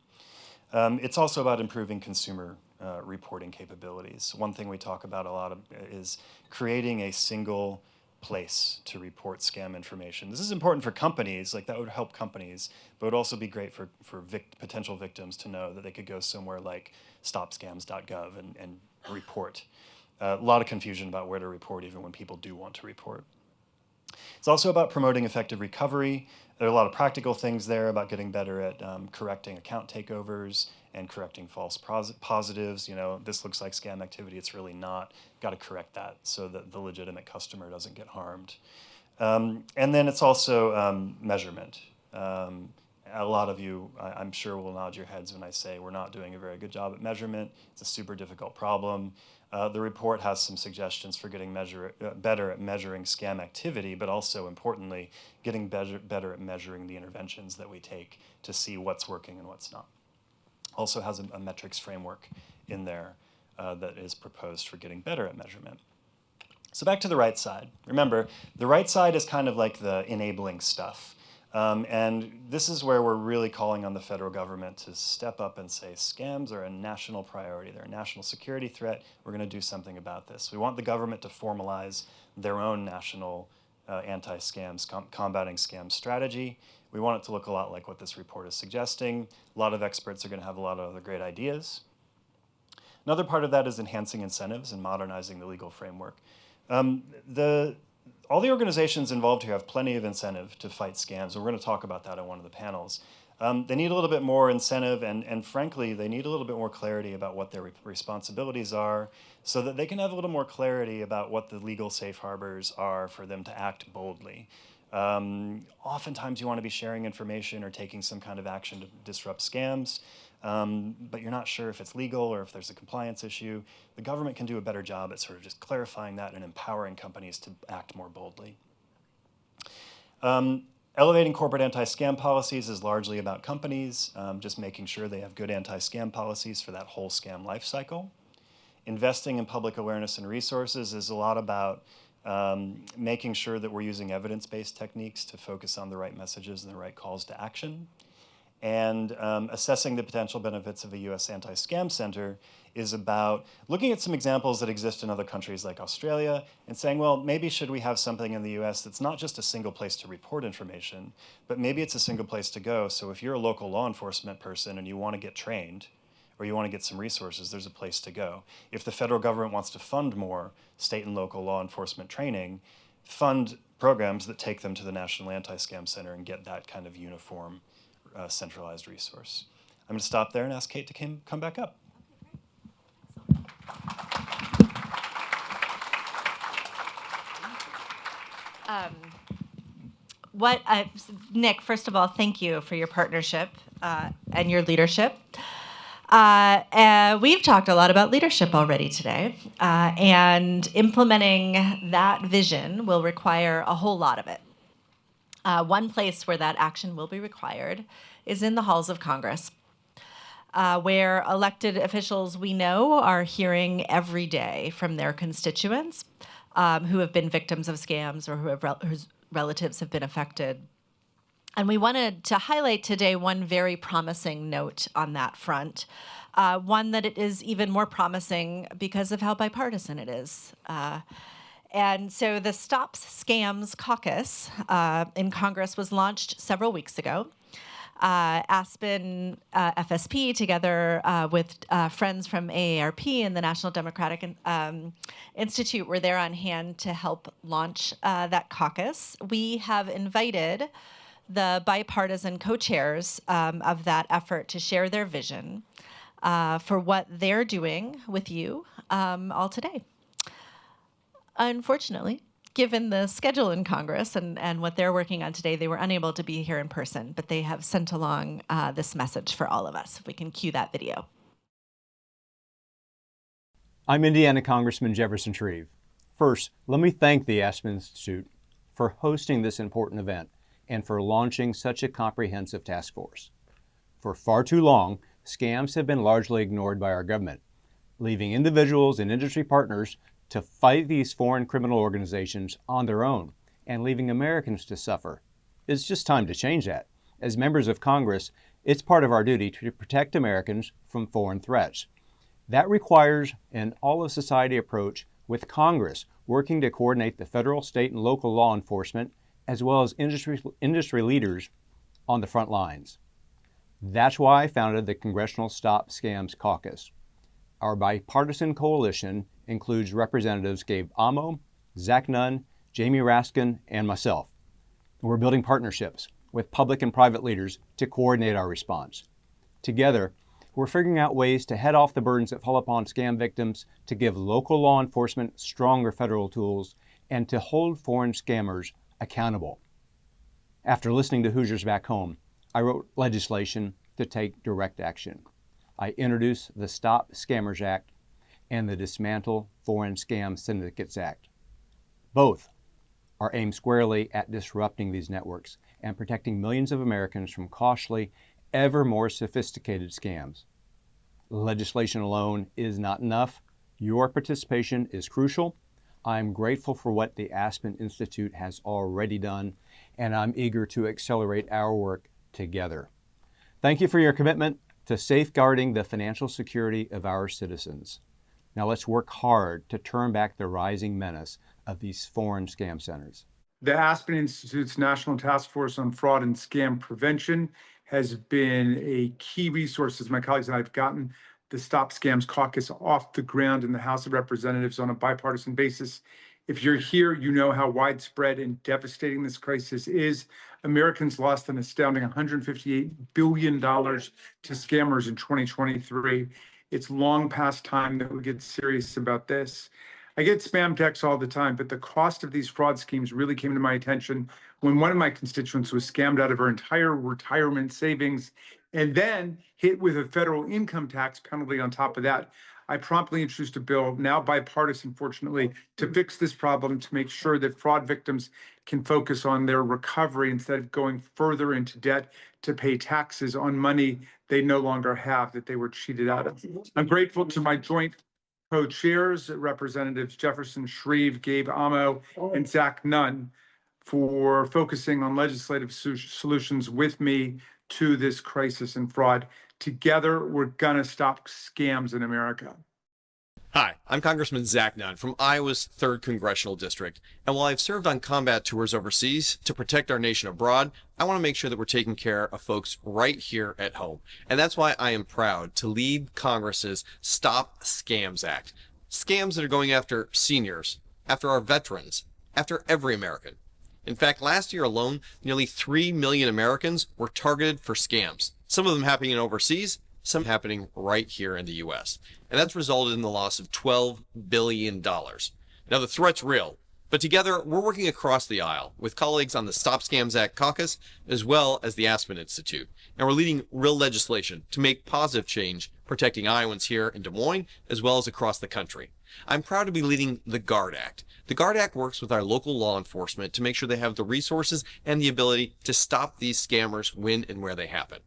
It's also about improving consumer reporting capabilities. One thing we talk about a lot is creating a single place to report scam information. This is important for companies, like that would help companies, but it would also be great for potential victims to know that they could go somewhere like stopscams.gov and report. A lot of confusion about where to report even when people do want to report. It's also about promoting effective recovery. There are a lot of practical things there about getting better at correcting account takeovers and correcting false positives. You know, this looks like scam activity, it's really not. Got to correct that so that the legitimate customer doesn't get harmed. And then it's also measurement. A lot of you, I'm sure, will nod your heads when I say we're not doing a very good job at measurement. It's a super difficult problem. The report has some suggestions for getting better at measuring scam activity, but also, importantly, getting better at measuring the interventions that we take to see what's working and what's not. Also has a metrics framework in there that is proposed for getting better at measurement. So back to the right side. Remember, the right side is kind of like the enabling stuff. And this is where we're really calling on the federal government to step up and say, scams are a national priority. They're a national security threat. We're going to do something about this. We want the government to formalize their own national anti-scams, combating scam strategy. We want it to look a lot like what this report is suggesting. A lot of experts are going to have a lot of other great ideas. Another part of that is enhancing incentives and modernizing the legal framework. All the organizations involved here have plenty of incentive to fight scams, and we're going to talk about that on one of the panels. They need a little bit more incentive, and frankly, they need a little bit more clarity about what their responsibilities are so that they can have a little more clarity about what the legal safe harbors are for them to act boldly. Oftentimes, you want to be sharing information or taking some kind of action to disrupt scams, but you're not sure if it's legal or if there's a compliance issue, the government can do a better job at sort of just clarifying that and empowering companies to act more boldly. Elevating corporate anti-scam policies is largely about companies, just making sure they have good anti-scam policies for that whole scam life cycle. Investing in public awareness and resources is a lot about making sure that we're using evidence-based techniques to focus on the right messages and the right calls to action. And assessing the potential benefits of a U.S. anti-scam center is about looking at some examples that exist in other countries like Australia and saying, well, maybe should we have something in the U.S. that's not just a single place to report information, but maybe it's a single place to go. So if you're a local law enforcement person and you want to get trained or you want to get some resources, there's a place to go. If the federal government wants to fund more state and local law enforcement training, fund programs that take them to the National Anti-Scam Center and get that kind of uniform centralized resource. I'm going to stop there and ask Kate to come back up. Nick, first of all, thank you for your partnership and your leadership. We've talked a lot about leadership already today, and implementing that vision will require a whole lot of it. One place where that action will be required is in the halls of Congress, where elected officials we know are hearing every day from their constituents who have been victims of scams or whose relatives have been affected. And we wanted to highlight today one very promising note on that front, one that it is even more promising because of how bipartisan it is. And so the Stop Scams Caucus in Congress was launched several weeks ago. Aspen FSP, together with friends from AARP and the National Democratic Institute, were there on hand to help launch that caucus. We have invited the bipartisan co-chairs of that effort to share their vision for what they're doing with you all today. Unfortunately, given the schedule in Congress and what they're working on today, they were unable to be here in person, but they have sent along this message for all of us. If we can cue that video. I'm Indiana Congressman Jefferson Shreve. First, let me thank the Aspen Institute for hosting this important event and for launching such a comprehensive task force. For far too long, scams have been largely ignored by our government, leaving individuals and industry partners to fight these foreign criminal organizations on their own and leaving Americans to suffer. It's just time to change that. As members of Congress, it's part of our duty to protect Americans from foreign threats. That requires an all-of-society approach with Congress working to coordinate the federal, state, and local law enforcement as well as industry leaders on the front lines. That's why I founded the Congressional Stop Scams Caucus. Our bipartisan coalition includes Representatives Gabe Amo, Zach Nunn, Jamie Raskin, and myself. We're building partnerships with public and private leaders to coordinate our response. Together, we're figuring out ways to head off the burdens that fall upon scam victims, to give local law enforcement stronger federal tools, and to hold foreign scammers accountable. After listening to Hoosiers Back Home, I wrote legislation to take direct action. I introduced the Stop Scammers Act and the Dismantle Foreign Scam Syndicates Act. Both are aimed squarely at disrupting these networks and protecting millions of Americans from costly, ever more sophisticated scams. Legislation alone is not enough. Your participation is crucial. I'm grateful for what the Aspen Institute has already done, and I'm eager to accelerate our work together. Thank you for your commitment to safeguarding the financial security of our citizens. Now let's work hard to turn back the rising menace of these foreign scam centers. The Aspen Institute's National Task Force on Fraud and Scam Prevention has been a key resource as my colleagues and I have gotten the Stop Scams Caucus off the ground in the House of Representatives on a bipartisan basis. If you're here, you know how widespread and devastating this crisis is. Americans lost an astounding $158 billion to scammers in 2023. It's long past time that we get serious about this. I get spam texts all the time, but the cost of these fraud schemes really came to my attention when one of my constituents was scammed out of her entire retirement savings and then hit with a federal income tax penalty on top of that. I promptly introduced a bill, now bipartisan, fortunately, to fix this problem, to make sure that fraud victims can focus on their recovery instead of going further into debt to pay taxes on money they no longer have that they were cheated out of. I'm grateful to my joint co-chairs, Representatives Jefferson Shreve, Gabe Amo, and Zach Nunn, for focusing on legislative solutions with me to this crisis and fraud. Together, we're gonna stop scams in America. Hi, I'm Congressman Zach Nunn from Iowa's 3rd Congressional District. And while I've served on combat tours overseas to protect our nation abroad, I want to make sure that we're taking care of folks right here at home. And that's why I am proud to lead Congress's Stop Scams Act. Scams that are going after seniors, after our veterans, after every American. In fact, last year alone, nearly 3 million Americans were targeted for scams. Some of them happening overseas, some happening right here in the U.S. And that's resulted in the loss of $12 billion. Now, the threat's real, but together we're working across the aisle with colleagues on the Stop Scams Act caucus, as well as the Aspen Institute. And we're leading real legislation to make positive change, protecting Iowans here in Des Moines, as well as across the country. I'm proud to be leading the GUARD Act. The GUARD Act works with our local law enforcement to make sure they have the resources and the ability to stop these scammers when and where they happen.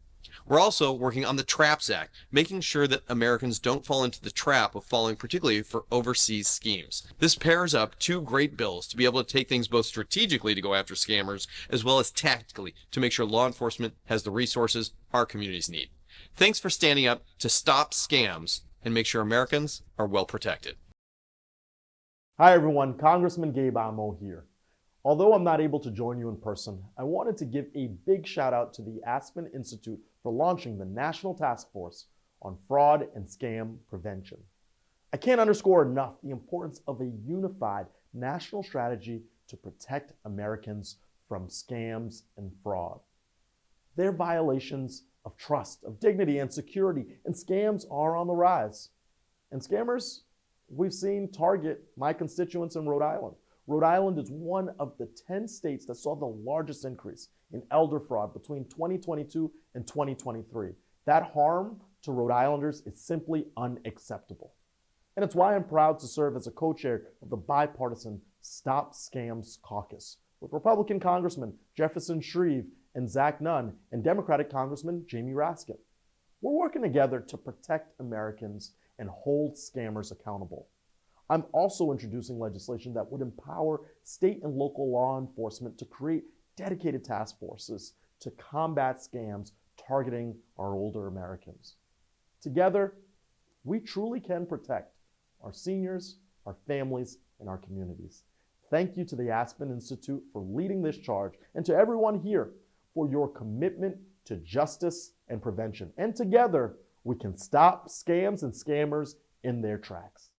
We're also working on the TRAPS Act, making sure that Americans don't fall into the trap of falling particularly for overseas schemes. This pairs up two great bills to be able to take things both strategically to go after scammers, as well as tactically to make sure law enforcement has the resources our communities need. Thanks for standing up to stop scams and make sure Americans are well protected. Hi everyone, Congressman Gabe Amo here. Although I'm not able to join you in person, I wanted to give a big shout out to the Aspen Institute for launching the National Task Force on Fraud and Scam Prevention. I can't underscore enough the importance of a unified national strategy to protect Americans from scams and fraud. They're violations of trust, of dignity and security, and scams are on the rise. And scammers, we've seen target my constituents in Rhode Island. Rhode Island is one of the 10 states that saw the largest increase in elder fraud between 2022 and 2023. That harm to Rhode Islanders is simply unacceptable. And it's why I'm proud to serve as a co-chair of the bipartisan Stop Scams Caucus with Republican Congressman Jefferson Shreve and Zach Nunn and Democratic Congressman Jamie Raskin. We're working together to protect Americans and hold scammers accountable. I'm also introducing legislation that would empower state and local law enforcement to create dedicated task forces to combat scams targeting our older Americans. Together, we truly can protect our seniors, our families, and our communities. Thank you to the Aspen Institute for leading this charge, and to everyone here for your commitment to justice and prevention. And together, we can stop scams and scammers in their tracks.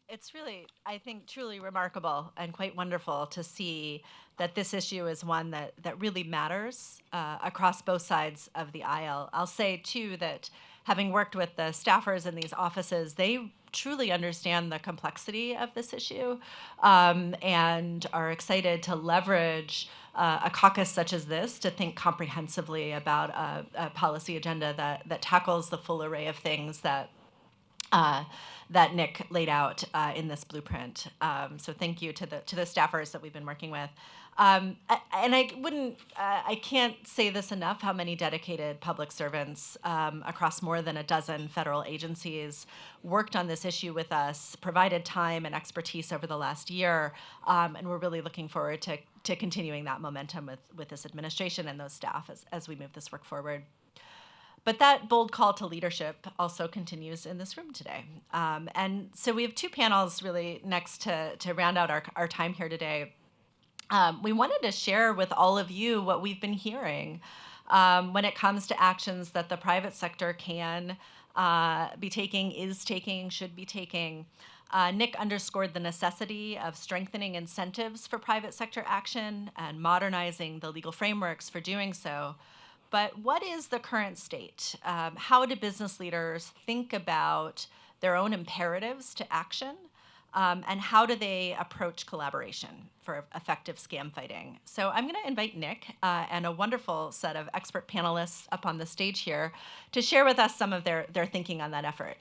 It's really, I think, truly remarkable and quite wonderful to see that this issue is one that really matters across both sides of the aisle. I'll say, too, that having worked with the staffers in these offices, they truly understand the complexity of this issue and are excited to leverage a caucus such as this to think comprehensively about a policy agenda that tackles the full array of things that Nick laid out in this blueprint. So thank you to the staffers that we've been working with. And I can't say this enough, how many dedicated public servants across more than a dozen federal agencies worked on this issue with us, provided time and expertise over the last year, and we're really looking forward to continuing that momentum with this administration and those staff as we move this work forward. But that bold call to leadership also continues in this room today. And so we have two panels really next to round out our time here today. We wanted to share with all of you what we've been hearing when it comes to actions that the private sector can be taking, is taking, should be taking. Nick underscored the necessity of strengthening incentives for private sector action and modernizing the legal frameworks for doing so. But what is the current state? How do business leaders think about their own imperatives to action, and how do they approach collaboration for effective scam fighting? So I'm going to invite Nick and a wonderful set of expert panelists up on the stage here to share with us some of their thinking on that effort.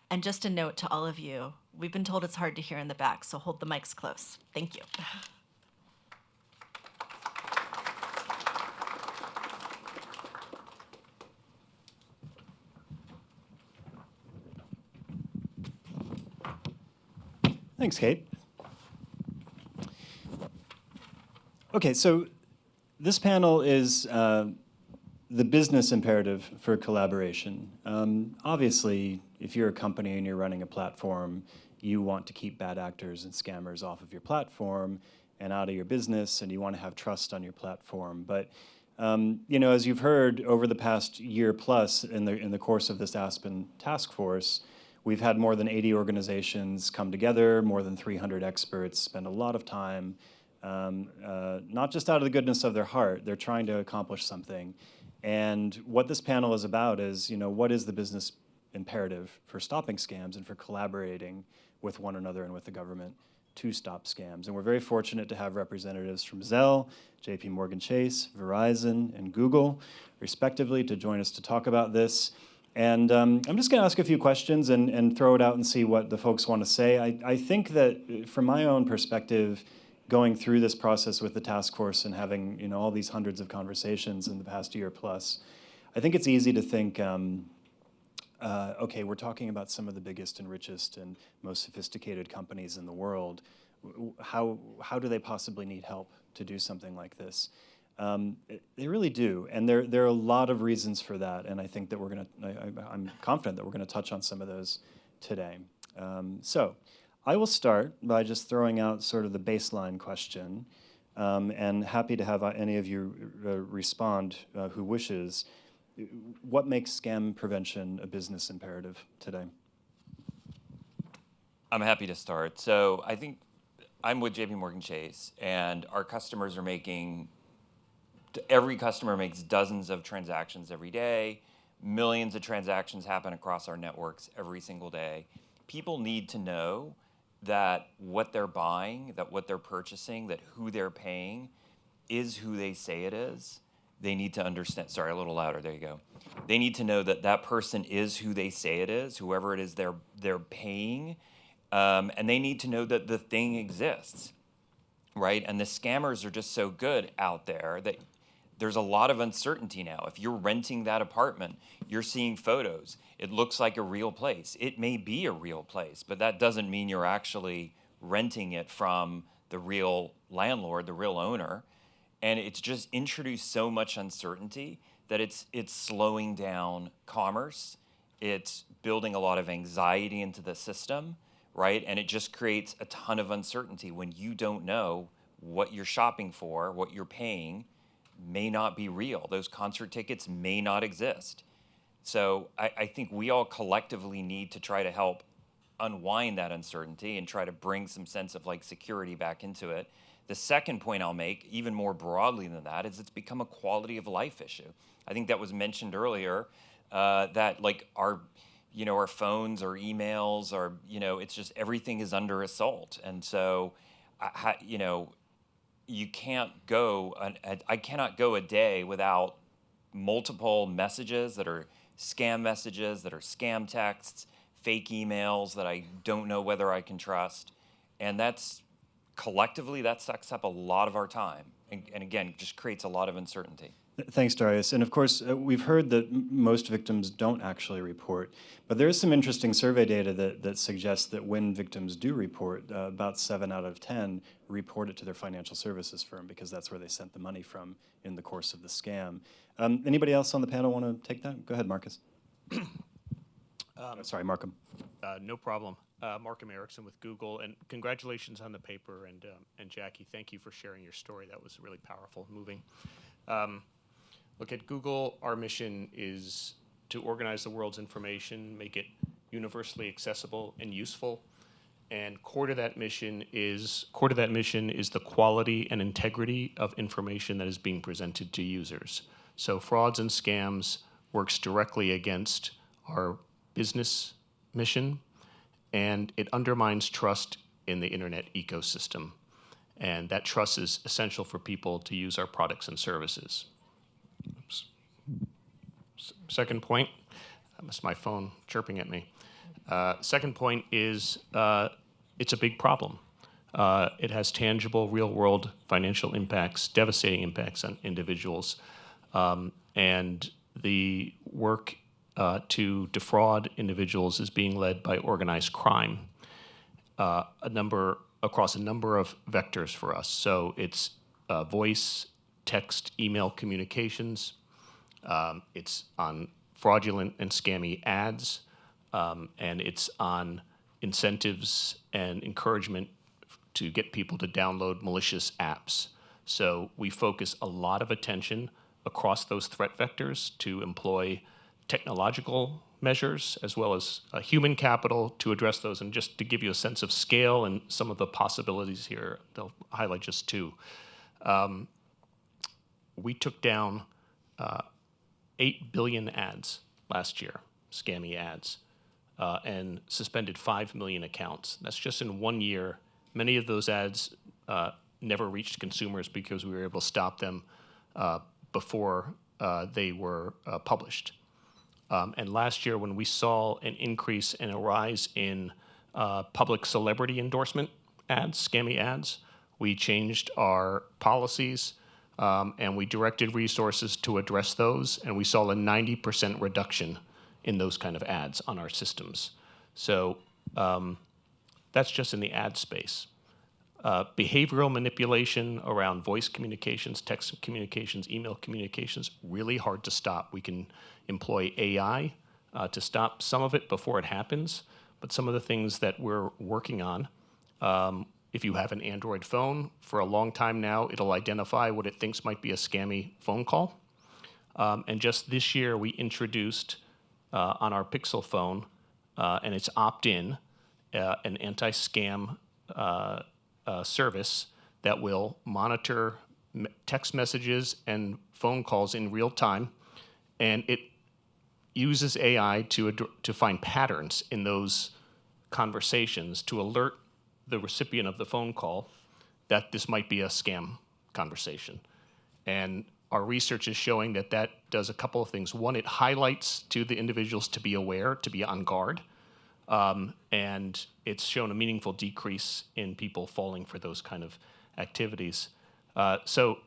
And just a note to all of you, we've been told it's hard to hear in the back, so hold the mics close. Thank you. Thanks, Kate. Okay, so this panel is the business imperative for collaboration. Obviously, if you're a company and you're running a platform, you want to keep bad actors and scammers off of your platform and out of your business, and you want to have trust on your platform. But you know, as you've heard over the past year plus in the course of this Aspen task force, we've had more than 80 organizations come together, more than 300 experts spend a lot of time, not just out of the goodness of their heart, they're trying to accomplish something. And what this panel is about is, you know, what is the business imperative for stopping scams and for collaborating with one another and with the government to stop scams. And we're very fortunate to have representatives from Zelle, JP Morgan Chase, Verizon, and Google, respectively, to join us to talk about this. And I'm just going to ask a few questions and throw it out and see what the folks want to say. I think that from my own perspective, going through this process with the task force and having, you know, all these hundreds of conversations in the past year plus, I think it's easy to think, okay, we're talking about some of the biggest and richest and most sophisticated companies in the world. How do they possibly need help to do something like this? They really do, and there are a lot of reasons for that, and I think that I'm confident that we're going to touch on some of those today. So I will start by just throwing out sort of the baseline question, and happy to have any of you respond who wishes. What makes scam prevention a business imperative today? I'm happy to start. So I think I'm with JP Morgan Chase, and our customers are making, every customer makes dozens of transactions every day. Millions of transactions happen across our networks every single day. People need to know that what they're buying, that what they're purchasing, that who they're paying is who they say it is. They need to understand, sorry, a little louder, there you go. They need to know that that person is who they say it is, whoever it is they're paying, and they need to know that the thing exists, right? And the scammers are just so good out there that there's a lot of uncertainty now. If you're renting that apartment, you're seeing photos. It looks like a real place. It may be a real place, but that doesn't mean you're actually renting it from the real landlord, the real owner. And it's just introduced so much uncertainty that it's slowing down commerce. It's building a lot of anxiety into the system, right? And it just creates a ton of uncertainty when you don't know what you're shopping for, what you're paying may not be real. Those concert tickets may not exist. So I think we all collectively need to try to help unwind that uncertainty and try to bring some sense of like security back into it. The second point I'll make, even more broadly than that, is it's become a quality of life issue. I think that was mentioned earlier, that like our phones, our emails, it's just everything is under assault. And so, you can't go, I cannot go a day without multiple messages that are scam messages, that are scam texts, fake emails that I don't know whether I can trust. And collectively, that sucks up a lot of our time. And again, just creates a lot of uncertainty. Thanks, Darius. And of course, we've heard that most victims don't actually report, but there is some interesting survey data that suggests that when victims do report, about 7 out of 10 report it to their financial services firm because that's where they sent the money from in the course of the scam. Anybody else on the panel want to take that? Go ahead, Marcus. Sorry, Markham. No problem. Markham Erickson with Google, and congratulations on the paper, and Jackie, thank you for sharing your story. That was really powerful, moving. Look, at Google, our mission is to organize the world's information, make it universally accessible and useful. And core to that mission is the quality and integrity of information that is being presented to users. So frauds and scams works directly against our business mission, and it undermines trust in the internet ecosystem. And that trust is essential for people to use our products and services. Oops. Second point, that's my phone chirping at me. Second point is it's a big problem. It has tangible, real-world financial impacts, devastating impacts on individuals. And the work to defraud individuals is being led by organized crime across a number of vectors for us. So it's voice, text, email communications. It's on fraudulent and scammy ads, and it's on incentives and encouragement to get people to download malicious apps. So we focus a lot of attention across those threat vectors to employ technological measures as well as human capital to address those. And just to give you a sense of scale and some of the possibilities here, they'll highlight just two. We took down 8 billion ads last year, scammy ads, and suspended 5 million accounts. That's just in 1 year. Many of those ads never reached consumers because we were able to stop them before they were published. And last year, when we saw an increase and a rise in public celebrity endorsement ads, scammy ads, we changed our policies and we directed resources to address those, and we saw a 90% reduction in those kind of ads on our systems. So that's just in the ad space. Behavioral manipulation around voice communications, text communications, email communications, really hard to stop. We can employ AI to stop some of it before it happens, but some of the things that we're working on, if you have an Android phone, for a long time now, it'll identify what it thinks might be a scammy phone call. And just this year, we introduced on our Pixel phone, and it's opt-in, an anti-scam service that will monitor text messages and phone calls in real time, and it uses AI to find patterns in those conversations to alert the recipient of the phone call that this might be a scam conversation. And our research is showing that that does a couple of things. One, it highlights to the individuals to be aware, to be on guard, and it's shown a meaningful decrease in people falling for those kind of activities. So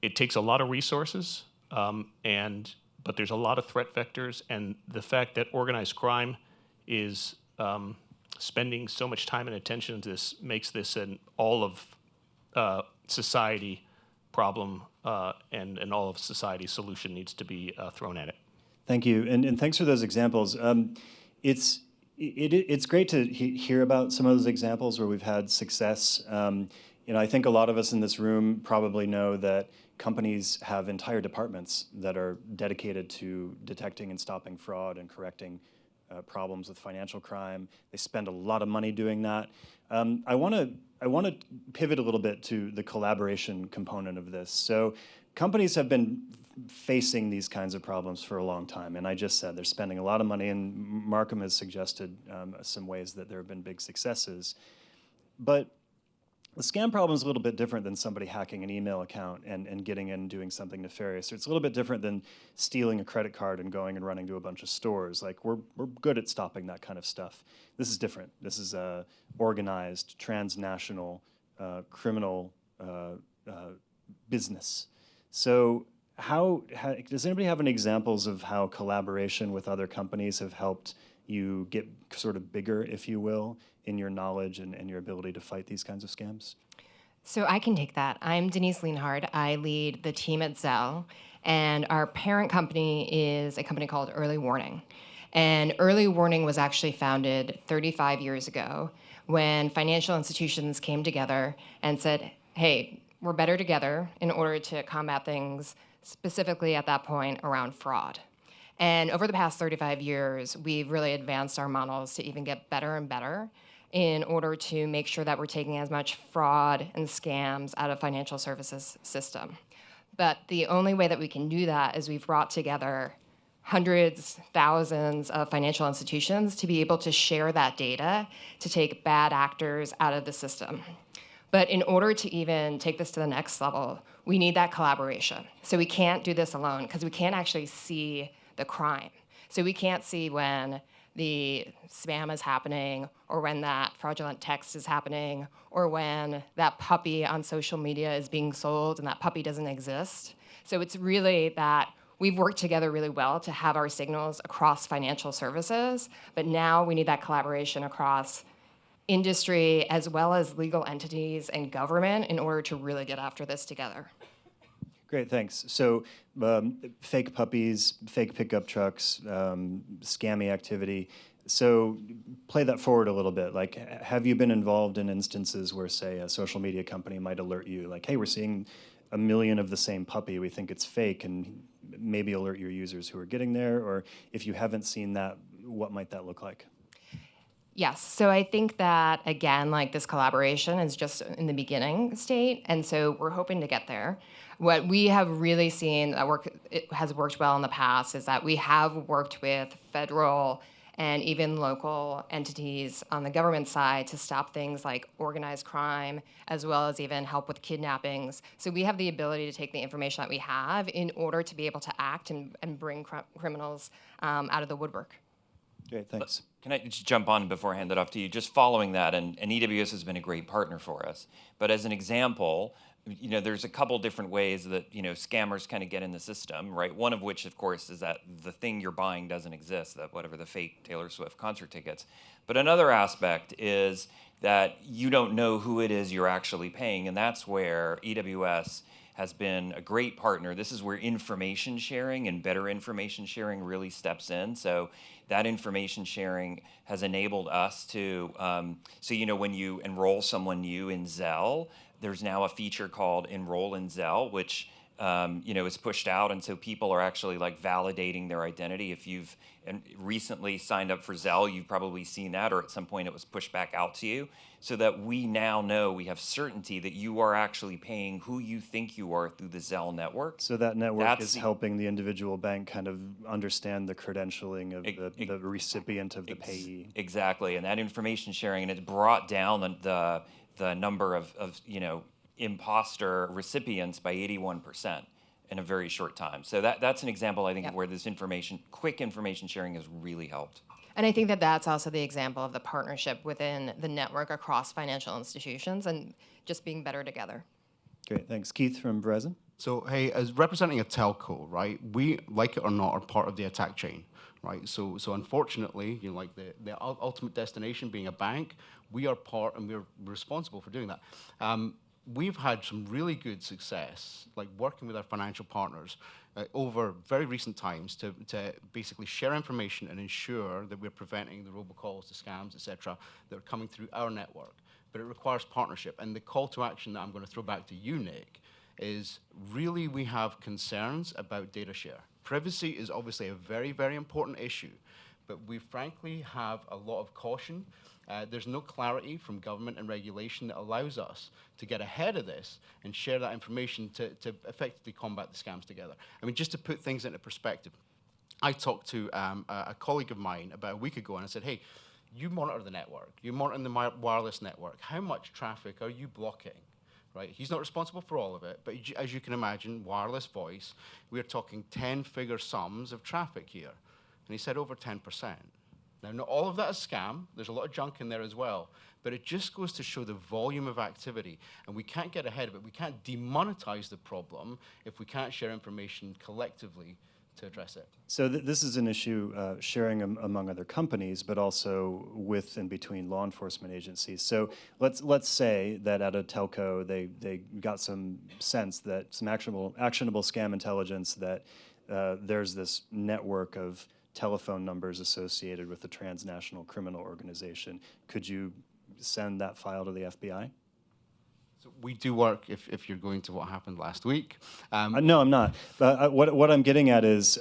it takes a lot of resources, but there's a lot of threat vectors, and the fact that organized crime is spending so much time and attention to this makes this an all of society problem, and all of society solution needs to be thrown at it. Thank you, and thanks for those examples. It's great to hear about some of those examples where we've had success. I think a lot of us in this room probably know that companies have entire departments that are dedicated to detecting and stopping fraud and correcting problems with financial crime. They spend a lot of money doing that. I want to pivot a little bit to the collaboration component of this. So companies have been facing these kinds of problems for a long time, and I just said they're spending a lot of money, and Markham has suggested some ways that there have been big successes. But the scam problem is a little bit different than somebody hacking an email account and getting in and doing something nefarious. It's a little bit different than stealing a credit card and going and running to a bunch of stores. Like, we're good at stopping that kind of stuff. This is different. This is organized, transnational, criminal business. So does anybody have any examples of how collaboration with other companies have helped you get sort of bigger, if you will, in your knowledge and your ability to fight these kinds of scams? So I can take that. I'm Denise Lienhard. I lead the team at Zelle, and our parent company is a company called Early Warning. And Early Warning was actually founded 35 years ago when financial institutions came together and said, hey, we're better together in order to combat things specifically at that point around fraud. And over the past 35 years, we've really advanced our models to even get better and better in order to make sure that we're taking as much fraud and scams out of financial services system. But the only way that we can do that is we've brought together hundreds, thousands of financial institutions to be able to share that data to take bad actors out of the system. But in order to even take this to the next level, we need that collaboration. So we can't do this alone because we can't actually see the crime. So we can't see when the spam is happening or when that fraudulent text is happening or when that puppy on social media is being sold and that puppy doesn't exist. So it's really that we've worked together really well to have our signals across financial services, but now we need that collaboration across industry as well as legal entities and government in order to really get after this together. Great, thanks. So fake puppies, fake pickup trucks, scammy activity. So play that forward a little bit. Like, have you been involved in instances where, say, a social media company might alert you, like, hey, we're seeing 1 million of the same puppy, we think it's fake, and maybe alert your users who are getting there? Or if you haven't seen that, what might that look like? Yes, so I think that, again, like this collaboration is just in the beginning state, and so we're hoping to get there. What we have really seen that it has worked well in the past is that we have worked with federal and even local entities on the government side to stop things like organized crime, as well as even help with kidnappings. So we have the ability to take the information that we have in order to be able to act and bring criminals out of the woodwork. Great, thanks. Can I just jump on before I hand it off to you? Just following that, and EWS has been a great partner for us. But as an example, there's a couple different ways that, scammers kind of get in the system, right? One of which, of course, is that the thing you're buying doesn't exist, that whatever the fake Taylor Swift concert tickets. But another aspect is that you don't know who it is you're actually paying, and that's where EWS has been a great partner. This is where information sharing and better information sharing really steps in. So that information sharing has enabled us to, when you enroll someone new in Zelle, there's now a feature called Enroll in Zelle, which is pushed out, and so people are actually like validating their identity. If you've recently signed up for Zelle, you've probably seen that, or at some point it was pushed back out to you, so that we now know, we have certainty that you are actually paying who you think you are through the Zelle network. So that network is helping the individual bank kind of understand the credentialing of the recipient of the payee. Exactly, and that information sharing, and it's brought down the number of imposter recipients by 81% in a very short time. So that's an example, I think, of where this quick information sharing has really helped. And I think that that's also the example of the partnership within the network across financial institutions and just being better together. Great, thanks. Keith from Verizon. So, hey, as representing a telco, right, we, like it or not, are part of the attack chain, right? So unfortunately, like the ultimate destination being a bank, we are part and we're responsible for doing that. We've had some really good success, like working with our financial partners over very recent times to basically share information and ensure that we're preventing the robocalls, the scams, et cetera, that are coming through our network. But it requires partnership. And the call to action that I'm going to throw back to you, Nick, is really we have concerns about data share. Privacy is obviously a very, very important issue, but we frankly have a lot of caution. There's no clarity from government and regulation that allows us to get ahead of this and share that information to effectively combat the scams together. I mean, just to put things into perspective, I talked to a colleague of mine about a week ago, and I said, hey, you monitor the network, you monitor the wireless network, how much traffic are you blocking? Right? He's not responsible for all of it, but as you can imagine, wireless voice, we're talking 10-figure sums of traffic here. And he said over 10%. Now, not all of that is scam. There's a lot of junk in there as well. But it just goes to show the volume of activity. And we can't get ahead of it. We can't demonetize the problem if we can't share information collectively to address it. So this is an issue sharing among other companies, but also with and between law enforcement agencies. So let's say that at a telco, they got some sense that some actionable scam intelligence that there's this network of telephone numbers associated with a transnational criminal organization. Could you send that file to the FBI? So we do work, if you're going to what happened last week. No, I'm not. But what I'm getting at is,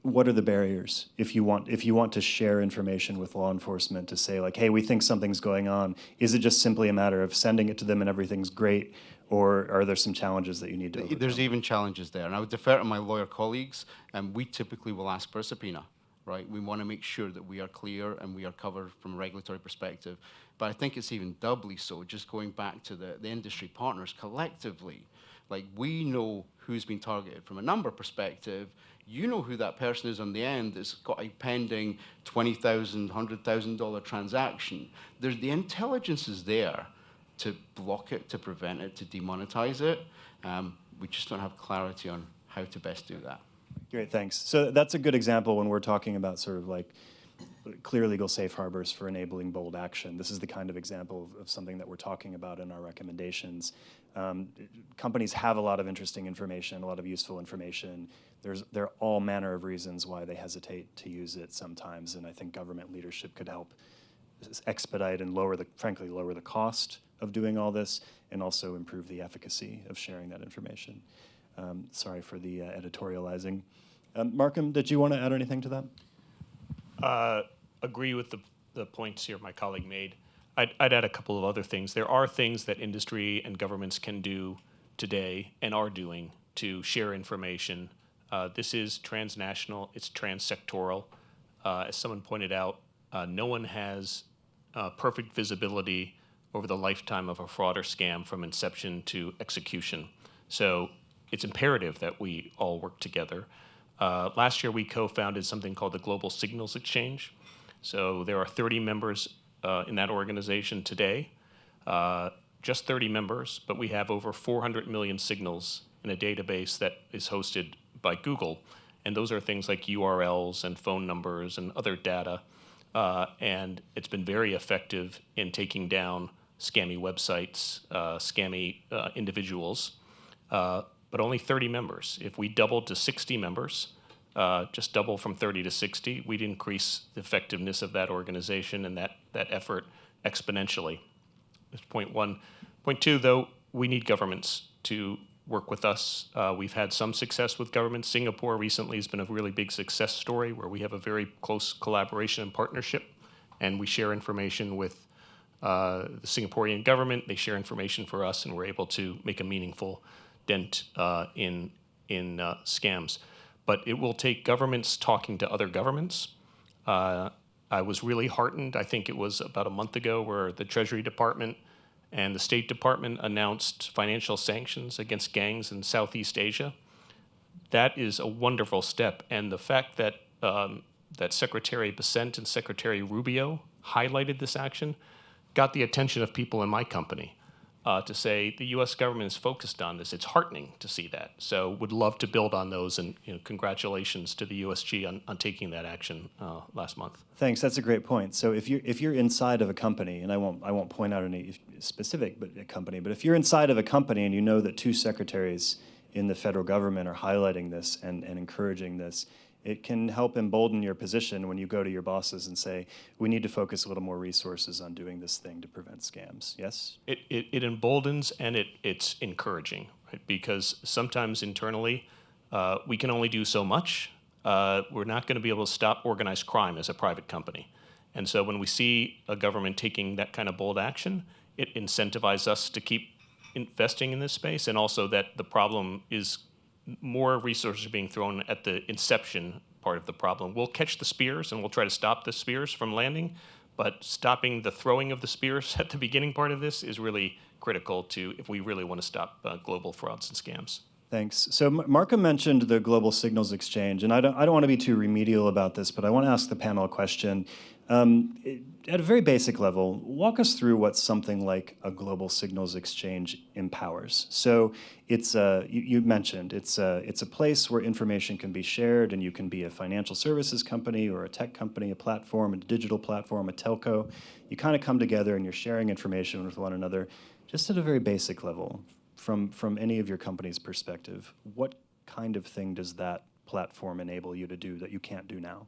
what are the barriers if you want to share information with law enforcement to say, like, hey, we think something's going on? Is it just simply a matter of sending it to them and everything's great? or are there some challenges that you need to overcome? There's even challenges there, and I would defer to my lawyer colleagues, and we typically will ask for a subpoena, right? We want to make sure that we are clear and we are covered from a regulatory perspective. But I think it's even doubly so, just going back to the industry partners collectively. Like, we know who's been targeted from a number perspective. You know who that person is on the end that's got a pending $20,000, $100,000 transaction. The intelligence is there to block it, to prevent it, to demonetize it. We just don't have clarity on how to best do that. Great, thanks. So that's a good example when we're talking about sort of like clear legal safe harbors for enabling bold action. This is the kind of example of something that we're talking about in our recommendations. Companies have a lot of interesting information, a lot of useful information. There are all manner of reasons why they hesitate to use it sometimes, and I think government leadership could help expedite and frankly lower the cost of doing all this, and also improve the efficacy of sharing that information. Sorry for the editorializing. Markham, did you want to add anything to that? Agree with the points here my colleague made. I'd add a couple of other things. There are things that industry and governments can do today and are doing to share information. This is transnational, it's transsectoral. As someone pointed out, no one has perfect visibility over the lifetime of a fraud or scam from inception to execution. So it's imperative that we all work together. Last year, we co-founded something called the Global Signals Exchange. So there are 30 members in that organization today, just 30 members, but we have over 400 million signals in a database that is hosted by Google. And those are things like URLs and phone numbers and other data. And it's been very effective in taking down scammy websites, scammy individuals, but only 30 members. If we doubled to 60 members, just double from 30 to 60, we'd increase the effectiveness of that organization and that effort exponentially. That's point one. Point two, though, we need governments to work with us. We've had some success with governments. Singapore recently has been a really big success story where we have a very close collaboration and partnership, and we share information with the Singaporean government. They share information for us, and we're able to make a meaningful dent in scams. But it will take governments talking to other governments. I was really heartened, I think it was about a month ago, where the Treasury Department and the State Department announced financial sanctions against gangs in Southeast Asia. That is a wonderful step. And the fact that, that Secretary Bessent and Secretary Rubio highlighted this action got the attention of people in my company to say the U.S. government is focused on this. It's heartening to see that. So would love to build on those, and congratulations to the USG on taking that action last month. Thanks. That's a great point. So if you're inside of a company, and I won't point out any specific company, but if you're inside of a company and you know that two secretaries in the federal government are highlighting this and encouraging this, it can help embolden your position when you go to your bosses and say, we need to focus a little more resources on doing this thing to prevent scams. Yes? It emboldens, and it's encouraging, right? Because sometimes internally, we can only do so much. We're not going to be able to stop organized crime as a private company. And so when we see a government taking that kind of bold action, it incentivizes us to keep investing in this space, and also that the problem is more resources are being thrown at the inception part of the problem. We'll catch the spears and we'll try to stop the spears from landing, but stopping the throwing of the spears at the beginning part of this is really critical to if we really want to stop global frauds and scams. Thanks. So Markham mentioned the Global Signals Exchange, and I don't want to be too remedial about this, but I want to ask the panel a question. At a very basic level, walk us through what something like a Global Signals Exchange empowers. So it's you mentioned it's a place where information can be shared, and you can be a financial services company or a tech company, a platform, a digital platform, a telco. You kind of come together and you're sharing information with one another, just at a very basic level. From any of your company's perspective, what kind of thing does that platform enable you to do that you can't do now?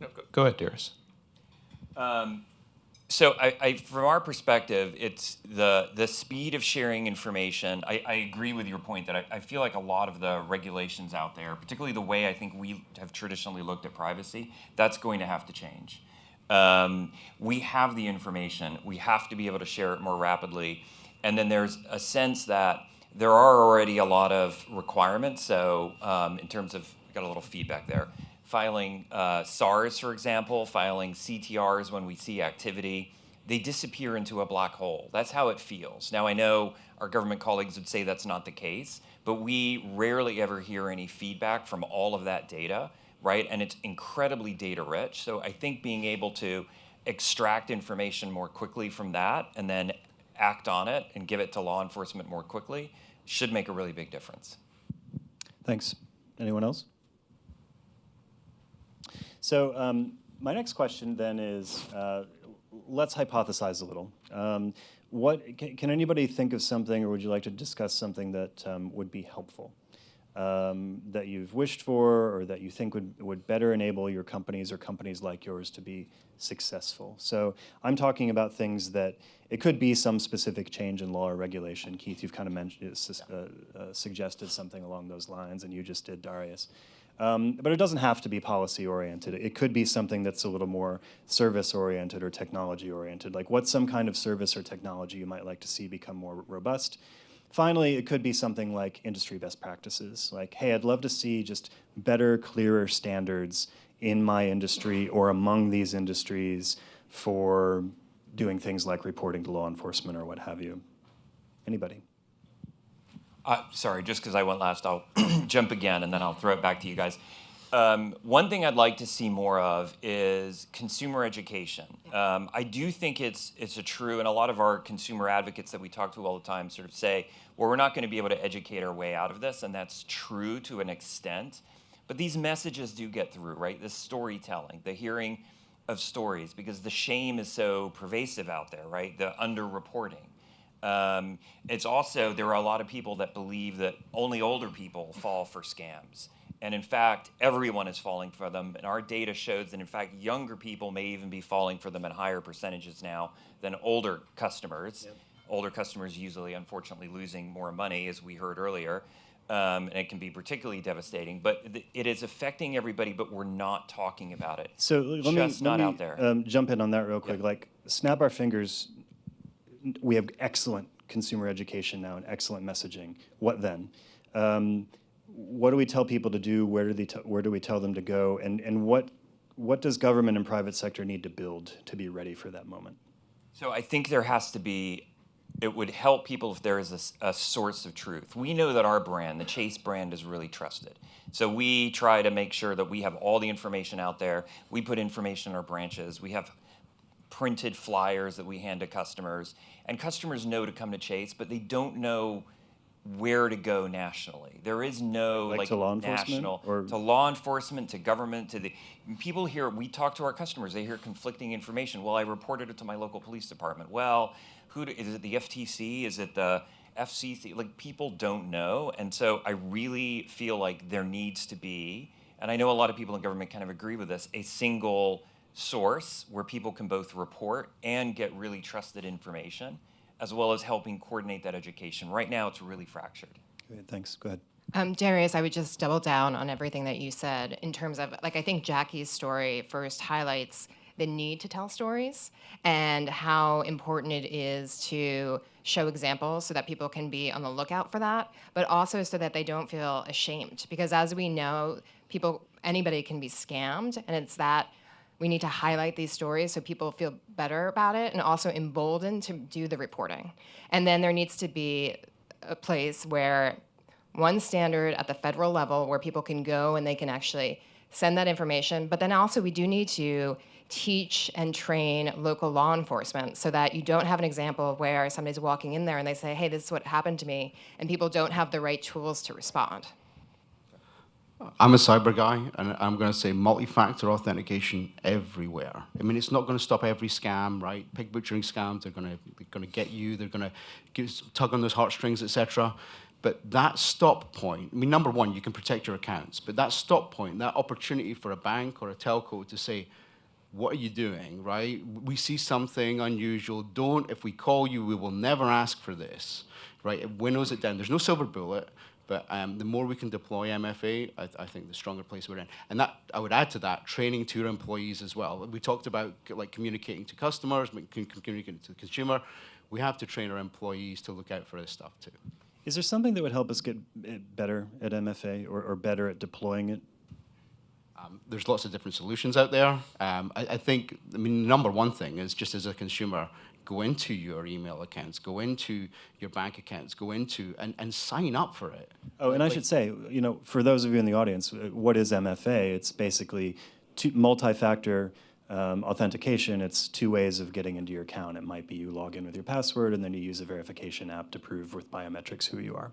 No, go ahead, Darius. So from our perspective, it's the speed of sharing information. I agree with your point that I feel like a lot of the regulations out there, particularly the way I think we have traditionally looked at privacy, that's going to have to change. We have the information. We have to be able to share it more rapidly. And then there's a sense that there are already a lot of requirements. So in terms of, got a little feedback there, filing SARs, for example, filing CTRs when we see activity, they disappear into a black hole. That's how it feels. Now, I know our government colleagues would say that's not the case, but we rarely ever hear any feedback from all of that data, right? And it's incredibly data rich. So I think being able to extract information more quickly from that and then act on it and give it to law enforcement more quickly should make a really big difference. Thanks. Anyone else? So my next question then is, let's hypothesize a little. Can anybody think of something, or would you like to discuss something that would be helpful, that you've wished for, or that you think would better enable your companies or companies like yours to be successful? So I'm talking about things that it could be some specific change in law or regulation. Keith, you've kind of mentioned, suggested something along those lines, and you just did, Darius. But it doesn't have to be policy-oriented. It could be something that's a little more service-oriented or technology-oriented. Like, what's some kind of service or technology you might like to see become more robust? Finally, it could be something like industry best practices. Like, hey, I'd love to see just better, clearer standards in my industry or among these industries for doing things like reporting to law enforcement or what have you. Anybody? Sorry, just because I went last, I'll jump again and then I'll throw it back to you guys. One thing I'd like to see more of is consumer education. I do think it's a true, and a lot of our consumer advocates that we talk to all the time sort of say, well, we're not going to be able to educate our way out of this, and that's true to an extent. But these messages do get through, right? The storytelling, the hearing of stories, because the shame is so pervasive out there, right? The underreporting. It's also, there are a lot of people that believe that only older people fall for scams. And in fact, everyone is falling for them. And our data shows that in fact, younger people may even be falling for them at higher percentages now than older customers. Yep. Older customers usually, unfortunately, losing more money, as we heard earlier. And it can be particularly devastating. But it is affecting everybody, but we're not talking about it. So let me out there. Jump in on that real quick. Yep. Like, snap our fingers. We have excellent consumer education now and excellent messaging. What then? What do we tell people to do? Where do we tell them to go? And what does government and private sector need to build to be ready for that moment? So I think there has to be, it would help people if there is a source of truth. We know that our brand, the Chase brand, is really trusted. So we try to make sure that we have all the information out there. We put information in our branches. We have printed flyers that we hand to customers, and customers know to come to Chase, but they don't know where to go nationally. There is no like to law national, or to law enforcement, to government, to the people here. We talk to our customers. They hear conflicting information. Well, I reported it to my local police department. Well, is it the FTC? Is it the FCC? Like, people don't know, and so I really feel like there needs to be, and I know a lot of people in government kind of agree with this, a single source where people can both report and get really trusted information, as well as helping coordinate that education. Right now, it's really fractured. Great, thanks. Go ahead. Darius, I would just double down on everything that you said in terms of, like, I think Jackie's story first highlights the need to tell stories and how important it is to show examples so that people can be on the lookout for that, but also so that they don't feel ashamed. Because as we know, anybody can be scammed, and it's that we need to highlight these stories so people feel better about it and also emboldened to do the reporting. And then there needs to be a place where one standard at the federal level where people can go and they can actually send that information. But then also we do need to teach and train local law enforcement so that you don't have an example where somebody's walking in there and they say, hey, this is what happened to me, and people don't have the right tools to respond. I'm a cyber guy, and I'm going to say multi-factor authentication everywhere. I mean, it's not going to stop every scam, right? Pig butchering scams, they're going to get you, they're going to tug on those heartstrings, etc. But that stop point, I mean, number one, you can protect your accounts, but that stop point, that opportunity for a bank or a telco to say, what are you doing, right? We see something unusual. If we call you, we will never ask for this, right? It winnows it down. There's no silver bullet, But the more we can deploy MFA, I think the stronger place we're in. And that, I would add to that, training to your employees as well. We talked about like communicating to customers, communicating to the consumer. We have to train our employees to look out for this stuff too. Is there something that would help us get better at MFA or better at deploying it? There's lots of different solutions out there. I think, the number one thing is just as a consumer, go into your email accounts, go into your bank accounts, go into and sign up for it. Oh, and I should say, for those of you in the audience, what is MFA? It's basically multi-factor authentication. It's two ways of getting into your account. It might be you log in with your password, and then you use a verification app to prove with biometrics who you are.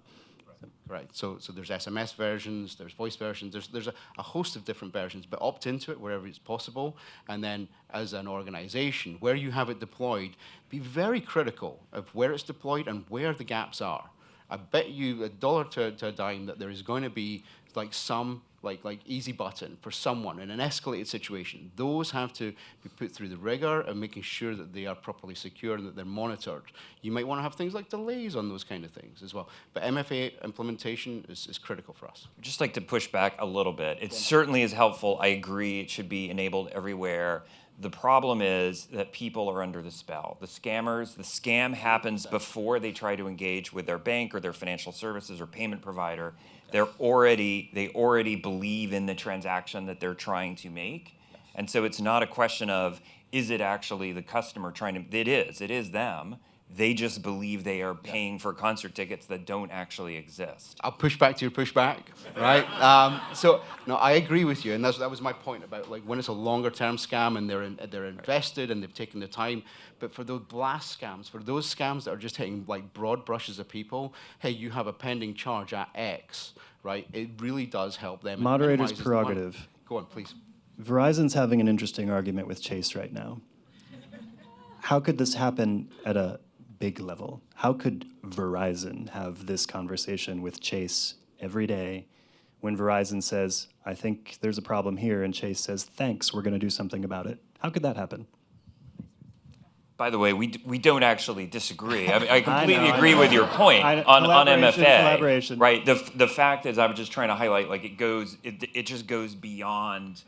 Right. So there's SMS versions, there's voice versions, there's a host of different versions, but opt into it wherever it's possible. And then as an organization, where you have it deployed, be very critical of where it's deployed and where the gaps are. I bet you $1 to a dime that there is going to be like some like easy button for someone in an escalated situation. Those have to be put through the rigor of making sure that they are properly secure and that they're monitored. You might want to have things like delays on those kind of things as well. But MFA implementation is critical for us. I'd just like to push back a little bit. It certainly is helpful. I agree it should be enabled everywhere. The problem is that people are under the spell. The scam happens before they try to engage with their bank or their financial services or payment provider. They already believe in the transaction that they're trying to make. And so it's not a question of, is it actually the customer trying to, it is them. They just believe they are paying for concert tickets that don't actually exist. I'll push back to your pushback, right? So no, I agree with you, and that was my point about like when it's a longer term scam and they're invested and they've taken the time. But for those blast scams, for those scams that are just hitting like broad brushes of people, hey, you have a pending charge at X, right? It really does help them. Moderator's prerogative. Go on, please. Verizon's having an interesting argument with Chase right now. How could this happen at a big level? How could Verizon have this conversation with Chase every day when Verizon says, I think there's a problem here, and Chase says, thanks, we're going to do something about it? How could that happen? By the way, we don't actually disagree. I mean, I completely agree with your point on MFA. Collaboration. Right. The fact is, I was just trying to highlight, like it just goes beyond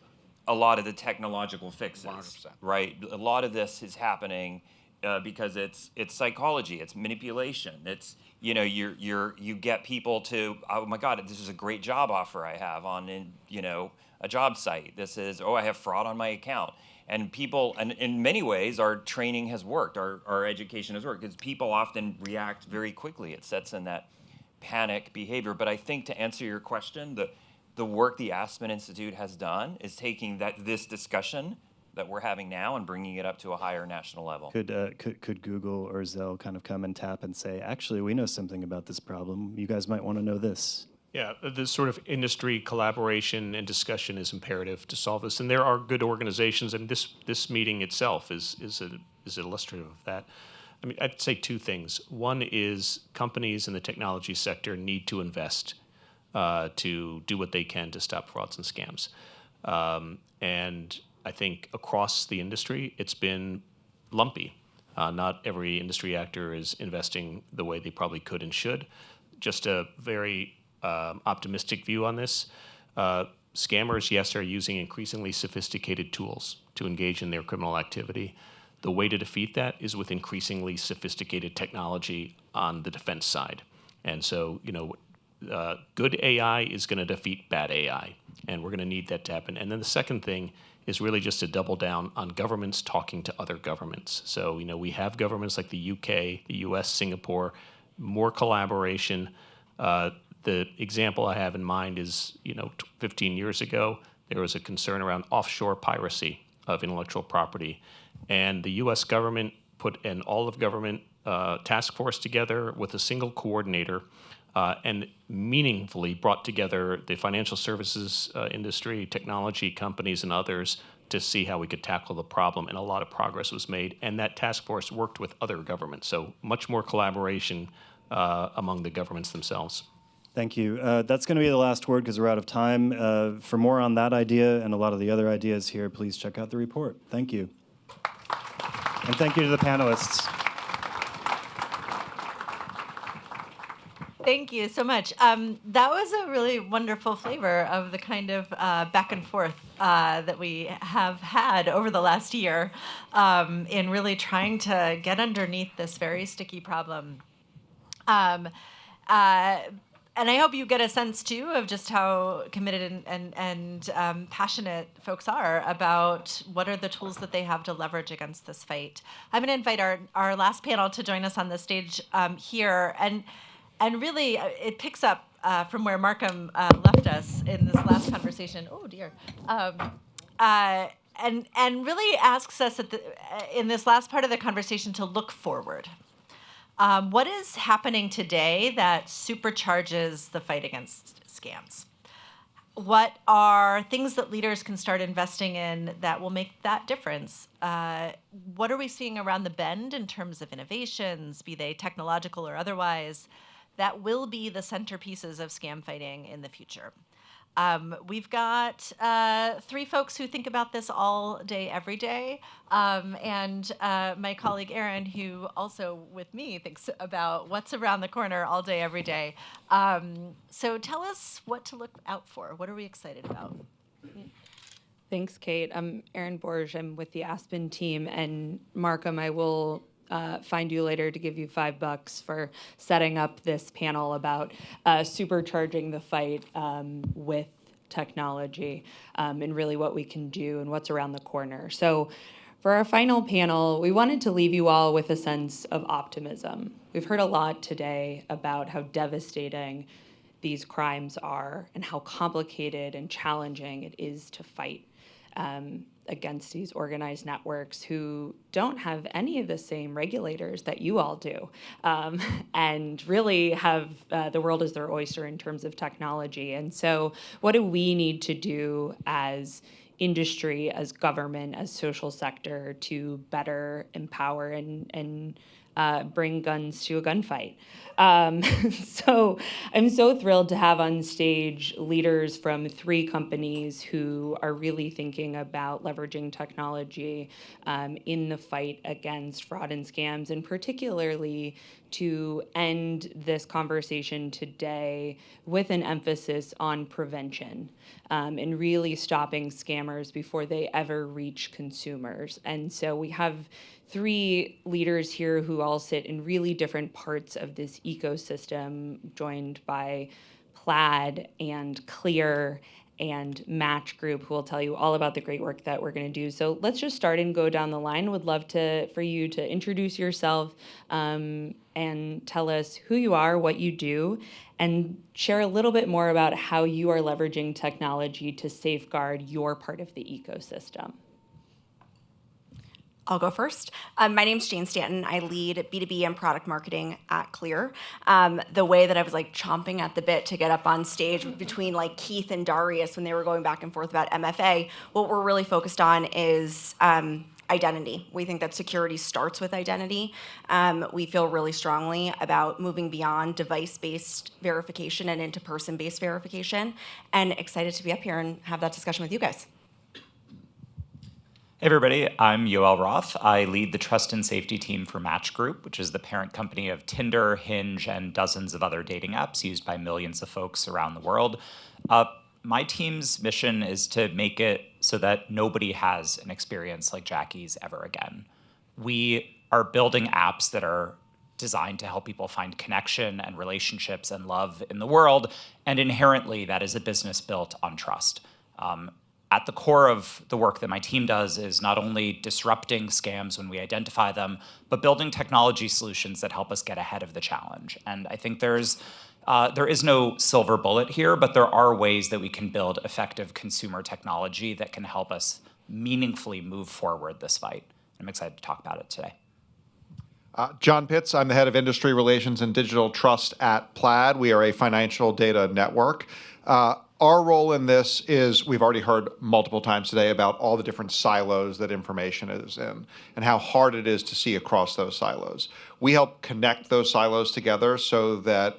a lot of the technological fixes. 100%. Right. A lot of this is happening because it's psychology, it's manipulation. It's you get people to, oh my God, this is a great job offer I have on a job site. This is, I have fraud on my account. And people, and in many ways, our training has worked, our education has worked, because people often react very quickly. It sets in that panic behavior. But I think to answer your question, the work the Aspen Institute has done is taking this discussion that we're having now and bringing it up to a higher national level. Could Google or Zelle kind of come and tap and say, actually, we know something about this problem. You guys might want to know this. Yeah, this sort of industry collaboration and discussion is imperative to solve this, and there are good organizations, and this meeting itself is illustrative of that. I mean, I'd say two things. One is companies in the technology sector need to invest to do what they can to stop frauds and scams, and I think across the industry, it's been lumpy. Not every industry actor is investing the way they probably could and should. Just a very optimistic view on this. Scammers, yes, are using increasingly sophisticated tools to engage in their criminal activity. The way to defeat that is with increasingly sophisticated technology on the defense side. And so, good AI is going to defeat bad AI, and we're going to need that to happen. And then the second thing is really just to double down on governments talking to other governments. So, we have governments like the UK, the US, Singapore, more collaboration. The example I have in mind is, 15 years ago, there was a concern around offshore piracy of intellectual property. And the US government put an all-of-government task force together with a single coordinator and meaningfully brought together the financial services industry, technology companies, and others to see how we could tackle the problem. And a lot of progress was made. And that task force worked with other governments. So much more collaboration among the governments themselves. Thank you. That's going to be the last word because we're out of time. For more on that idea and a lot of the other ideas here, please check out the report. Thank you. And thank you to the panelists. Thank you so much. That was a really wonderful flavor of the kind of back and forth that we have had over the last year in really trying to get underneath this very sticky problem. And I hope you get a sense, too, of just how committed and passionate folks are about what are the tools that they have to leverage against this fight. I'm going to invite our last panel to join us on the stage here. And really, it picks up from where Markham left us in this last conversation. Oh, dear. And really asks us in this last part of the conversation to look forward. What is happening today that supercharges the fight against scams? What are things that leaders can start investing in that will make that difference? What are we seeing around the bend in terms of innovations, be they technological or otherwise, that will be the centerpieces of scam fighting in the future? We've got 3 folks who think about this all day, every day, and my colleague Erin, who also with me thinks about what's around the corner all day, every day. So tell us what to look out for. What are we excited about? Thanks, Kate. I'm Erin Borge. I'm with the Aspen team, and Markham, I will find you later to give you $5 for setting up this panel about supercharging the fight with technology and really what we can do and what's around the corner. So for our final panel, we wanted to leave you all with a sense of optimism. We've heard a lot today about how devastating these crimes are and how complicated and challenging it is to fight against these organized networks who don't have any of the same regulators that you all do, and really have the world as their oyster in terms of technology. And so what do we need to do as industry, as government, as social sector to better empower and bring guns to a gunfight? So I'm so thrilled to have on stage leaders from 3 companies who are really thinking about leveraging technology in the fight against fraud and scams, and particularly to end this conversation today with an emphasis on prevention and really stopping scammers before they ever reach consumers. And so we have 3 leaders here who all sit in really different parts of this ecosystem, joined by Plaid and Clear and Match Group, who will tell you all about the great work that we're going to do. So let's just start and go down the line. Would love for you to introduce yourself and tell us who you are, what you do, and share a little bit more about how you are leveraging technology to safeguard your part of the ecosystem. I'll go first. My name's Jane Stanton. I lead B2B and product marketing at Clear. The way that I was chomping at the bit to get up on stage between Keith and Darius when they were going back and forth about MFA, what we're really focused on is identity. We think that security starts with identity. We feel really strongly about moving beyond device-based verification and into person-based verification, and excited to be up here and have that discussion with you guys. Hey everybody, I'm Yoel Roth. I lead the trust and safety team for Match Group, which is the parent company of Tinder, Hinge, and dozens of other dating apps used by millions of folks around the world. My team's mission is to make it so that nobody has an experience like Jackie's ever again. We are building apps that are designed to help people find connection and relationships and love in the world, and inherently that is a business built on trust. At the core of the work that my team does is not only disrupting scams when we identify them, but building technology solutions that help us get ahead of the challenge. And I think there is no silver bullet here, but there are ways that we can build effective consumer technology that can help us meaningfully move forward this fight. I'm excited to talk about it today. John Pitts, I'm the head of industry relations and digital trust at Plaid. We are a financial data network. Our role in this is, we've already heard multiple times today about all the different silos that information is in and how hard it is to see across those silos. We help connect those silos together so that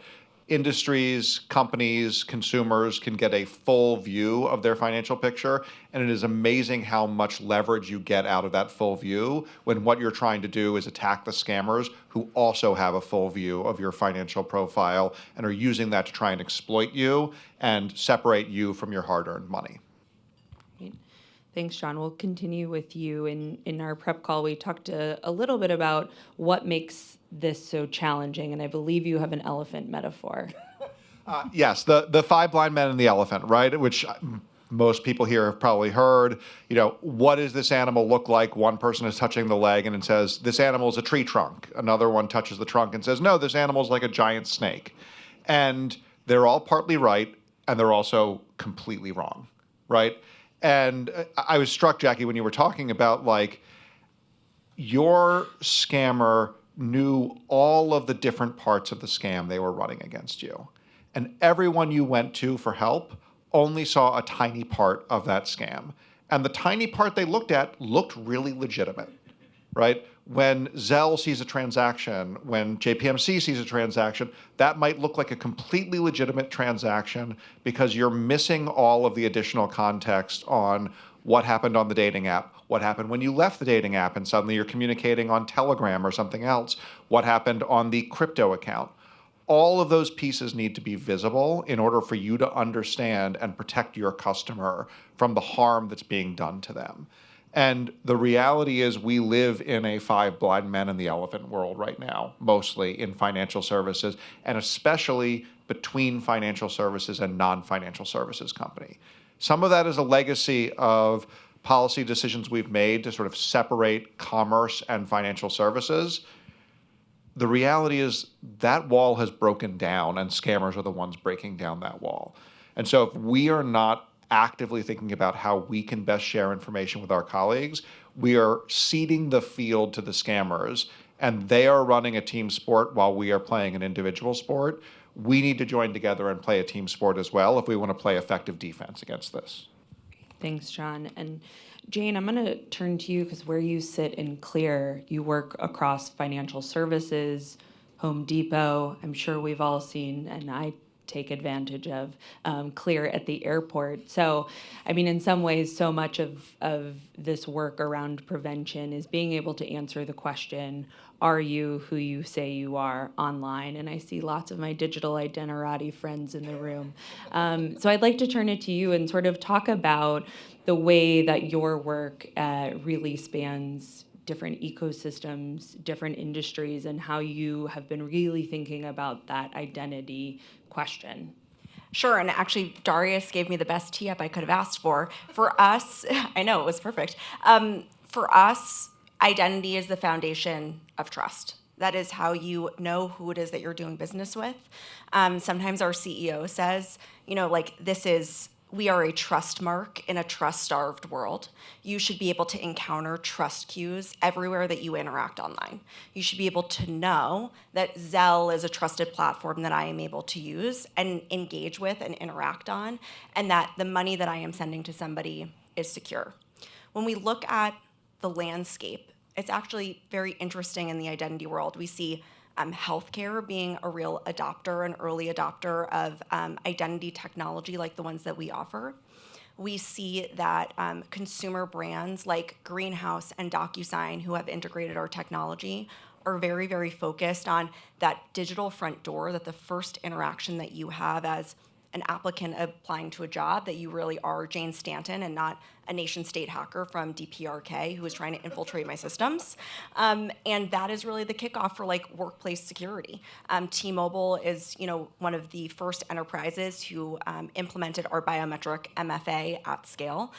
industries, companies, consumers can get a full view of their financial picture. And it is amazing how much leverage you get out of that full view when what you're trying to do is attack the scammers who also have a full view of your financial profile and are using that to try and exploit you and separate you from your hard-earned money. Thanks, John. We'll continue with you. In our prep call, we talked a little bit about what makes this so challenging, and I believe you have an elephant metaphor. Yes, the five blind men and the elephant, right? Which most people here have probably heard. You know, what does this animal look like? One person is touching the leg and it says, this animal is a tree trunk. Another one touches the trunk and says, no, this animal is like a giant snake. And they're all partly right, and they're also completely wrong, right? And I was struck, Jackie, when you were talking about, like, your scammer knew all of the different parts of the scam they were running against you. And everyone you went to for help only saw a tiny part of that scam. And the tiny part they looked at looked really legitimate, right? When Zelle sees a transaction, when JPMC sees a transaction, that might look like a completely legitimate transaction because you're missing all of the additional context on what happened on the dating app, what happened when you left the dating app and suddenly you're communicating on Telegram or something else, what happened on the crypto account. All of those pieces need to be visible in order for you to understand and protect your customer from the harm that's being done to them. And the reality is we live in a five blind men and the elephant world right now, mostly in financial services, and especially between financial services and non-financial services company. Some of that is a legacy of policy decisions we've made to sort of separate commerce and financial services. The reality is that wall has broken down, and scammers are the ones breaking down that wall. And so if we are not actively thinking about how we can best share information with our colleagues, we are ceding the field to the scammers, and they are running a team sport while we are playing an individual sport. We need to join together and play a team sport as well if we want to play effective defense against this. Thanks, John. And Jane, I'm going to turn to you because where you sit in Clear, you work across financial services, Home Depot. I'm sure we've all seen, and I take advantage of Clear at the airport. So, I mean, in some ways, so much of this work around prevention is being able to answer the question, are you who you say you are online? And I see lots of my digital identity friends in the room. So I'd like to turn it to you and sort of talk about the way that your work really spans different ecosystems, different industries, and how you have been really thinking about that identity question. Sure, and actually Darius gave me the best tee up I could have asked for. For us, I know, it was perfect. For us, identity is the foundation of trust. That is how you know who it is that you're doing business with. Sometimes our CEO says, you know, like, we are a trust mark in a trust-starved world. You should be able to encounter trust cues everywhere that you interact online. You should be able to know that Zelle is a trusted platform that I am able to use and engage with and interact on, and that the money that I am sending to somebody is secure. When we look at the landscape, it's actually very interesting in the identity world. We see healthcare being a real adopter, an early adopter of identity technology like the ones that we offer. We see that consumer brands like Greenhouse and DocuSign, who have integrated our technology, are very, very focused on that digital front door, that the first interaction that you have as an applicant applying to a job, that you really are Jane Stanton and not a nation state hacker from DPRK who is trying to infiltrate my systems. And that is really the kickoff for like workplace security. T-Mobile is, you know, one of the first enterprises who implemented our biometric MFA at scale.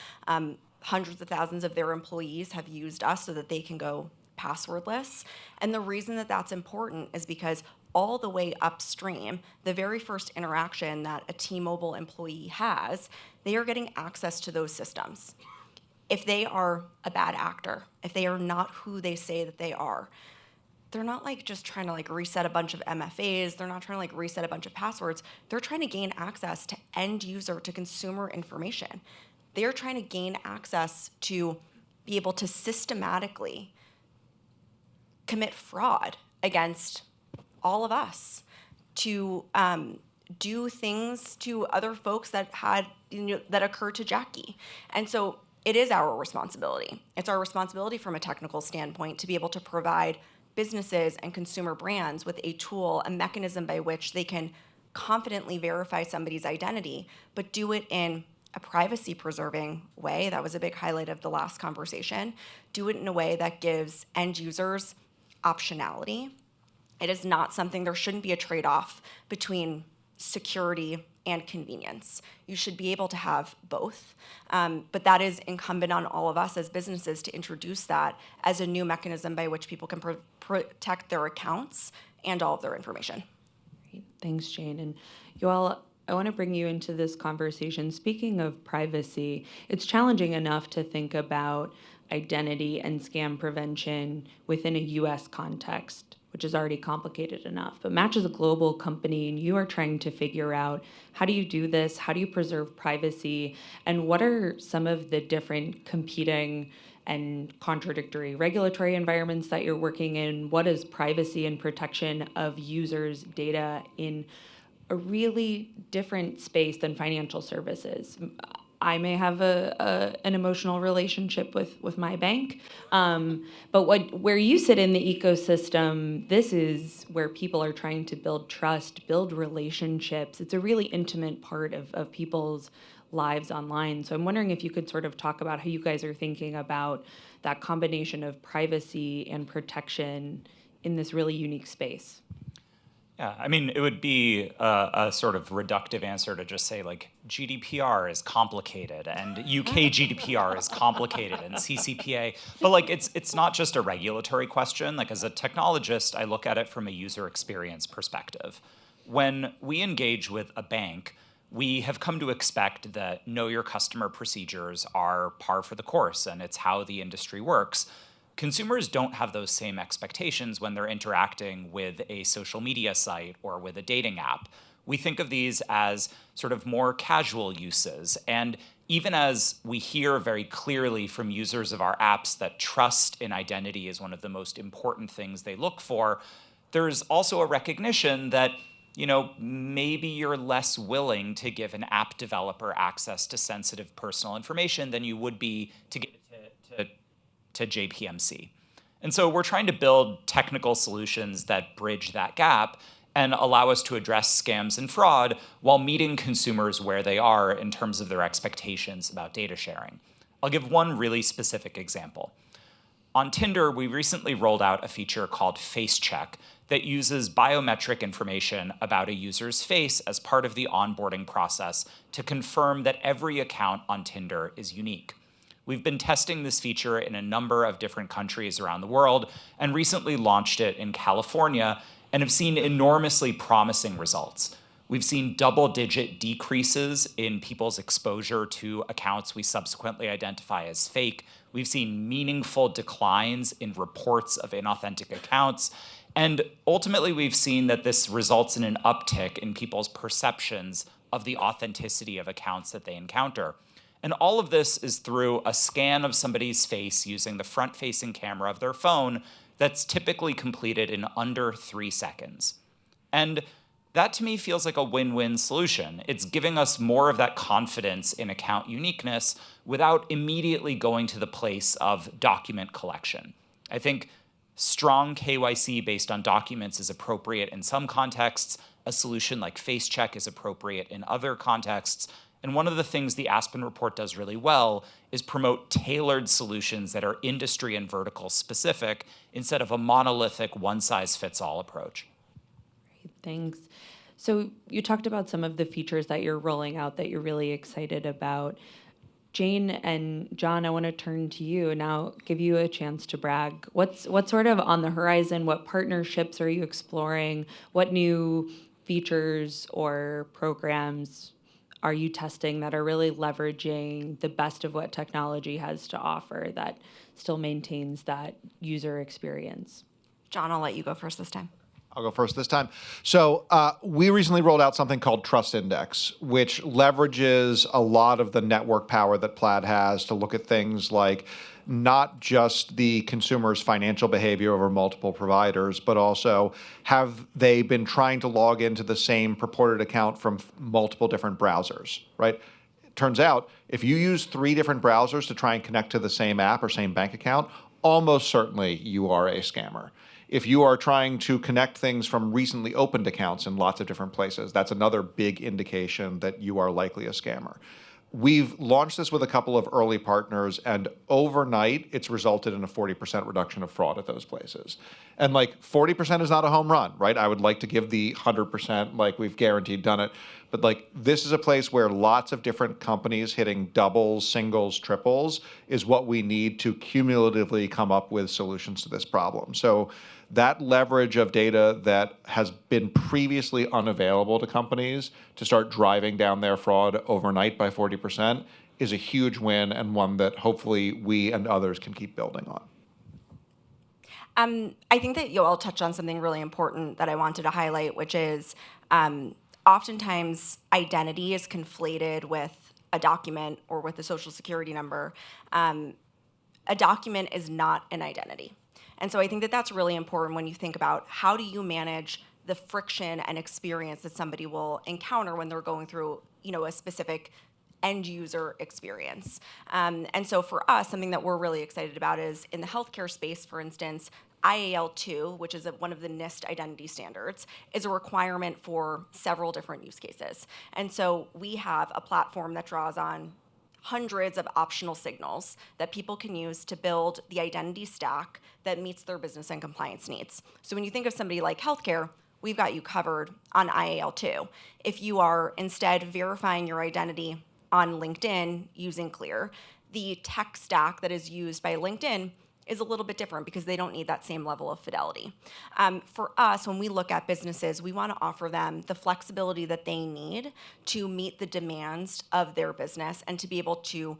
Hundreds of thousands of their employees have used us so that they can go passwordless. And the reason that that's important is because all the way upstream, the very first interaction that a T-Mobile employee has, they are getting access to those systems. If they are a bad actor, if they are not who they say that they are, they're not like just trying to like reset a bunch of MFAs, they're not trying to like reset a bunch of passwords, they're trying to gain access to end user, to consumer information. They're trying to gain access to be able to systematically commit fraud against all of us. to do things to other folks that had, that occurred to Jackie. And so it is our responsibility. It's our responsibility from a technical standpoint to be able to provide businesses and consumer brands with a tool, a mechanism by which they can confidently verify somebody's identity, but do it in a privacy-preserving way. That was a big highlight of the last conversation. Do it in a way that gives end users optionality. It is not something, there shouldn't be a trade-off between security and convenience. You should be able to have both. But that is incumbent on all of us as businesses to introduce that as a new mechanism by which people can protect their accounts and all of their information. Great. Thanks, Jane. And Yoel, I want to bring you into this conversation. Speaking of privacy, it's challenging enough to think about identity and scam prevention within a US context, which is already complicated enough. But Match is a global company, and you are trying to figure out, how do you do this? How do you preserve privacy? And what are some of the different competing and contradictory regulatory environments that you're working in? What is privacy and protection of users' data in a really different space than financial services? I may have an emotional relationship with my bank, but where you sit in the ecosystem, this is where people are trying to build trust, build relationships. It's a really intimate part of people's lives online. So I'm wondering if you could sort of talk about how you guys are thinking about that combination of privacy and protection in this really unique space. Yeah, I mean, it would be a sort of reductive answer to just say, like, GDPR is complicated and UK GDPR is complicated and CCPA. But, like, it's not just a regulatory question. Like, as a technologist, I look at it from a user experience perspective. When we engage with a bank, we have come to expect that know your customer procedures are par for the course, and it's how the industry works. Consumers don't have those same expectations when they're interacting with a social media site or with a dating app. We think of these as sort of more casual uses. And even as we hear very clearly from users of our apps that trust in identity is one of the most important things they look for, there's also a recognition that, you know, maybe you're less willing to give an app developer access to sensitive personal information than you would be to give to JPMC. And so we're trying to build technical solutions that bridge that gap and allow us to address scams and fraud while meeting consumers where they are in terms of their expectations about data sharing. I'll give one really specific example. On Tinder, we recently rolled out a feature called Face Check that uses biometric information about a user's face as part of the onboarding process to confirm that every account on Tinder is unique. We've been testing this feature in a number of different countries around the world and recently launched it in California and have seen enormously promising results. We've seen double-digit decreases in people's exposure to accounts we subsequently identify as fake. We've seen meaningful declines in reports of inauthentic accounts. And ultimately, we've seen that this results in an uptick in people's perceptions of the authenticity of accounts that they encounter. And all of this is through a scan of somebody's face using the front-facing camera of their phone that's typically completed in under 3 seconds. And that to me feels like a win-win solution. It's giving us more of that confidence in account uniqueness without immediately going to the place of document collection. I think strong KYC based on documents is appropriate in some contexts. A solution like Face Check is appropriate in other contexts. And one of the things the Aspen report does really well is promote tailored solutions that are industry and vertical specific instead of a monolithic one-size-fits-all approach. Great, thanks. So you talked about some of the features that you're rolling out that you're really excited about. Jane and John, I want to turn to you now, give you a chance to brag. What's sort of on the horizon? What partnerships are you exploring? What new features or programs are you testing that are really leveraging the best of what technology has to offer that still maintains that user experience? John, I'll let you go first this time. I'll go first this time. So we recently rolled out something called Trust Index, which leverages a lot of the network power that Plaid has to look at things like not just the consumer's financial behavior over multiple providers, but also have they been trying to log into the same purported account from multiple different browsers, right? Turns out, if you use 3 different browsers to try and connect to the same app or same bank account, almost certainly you are a scammer. If you are trying to connect things from recently opened accounts in lots of different places, that's another big indication that you are likely a scammer. We've launched this with a couple of early partners, and overnight, it's resulted in a 40% reduction of fraud at those places. And like 40% is not a home run, right? I would like to give the 100%, like we've guaranteed done it. But like this is a place where lots of different companies hitting doubles, singles, triples is what we need to cumulatively come up with solutions to this problem. So that leverage of data that has been previously unavailable to companies to start driving down their fraud overnight by 40% is a huge win, and one that hopefully we and others can keep building on. I think that you all touched on something really important that I wanted to highlight, which is oftentimes identity is conflated with a document or with a social security number. A document is not an identity. And so I think that that's really important when you think about how do you manage the friction and experience that somebody will encounter when they're going through, a specific end user experience. And so for us, something that we're really excited about is in the healthcare space, for instance, IAL2, which is one of the NIST identity standards, is a requirement for several different use cases. And so we have a platform that draws on hundreds of optional signals that people can use to build the identity stack that meets their business and compliance needs. So when you think of somebody like healthcare, we've got you covered on IAL2. If you are instead verifying your identity on LinkedIn using Clear, the tech stack that is used by LinkedIn is a little bit different because they don't need that same level of fidelity. For us, when we look at businesses, we want to offer them the flexibility that they need to meet the demands of their business and to be able to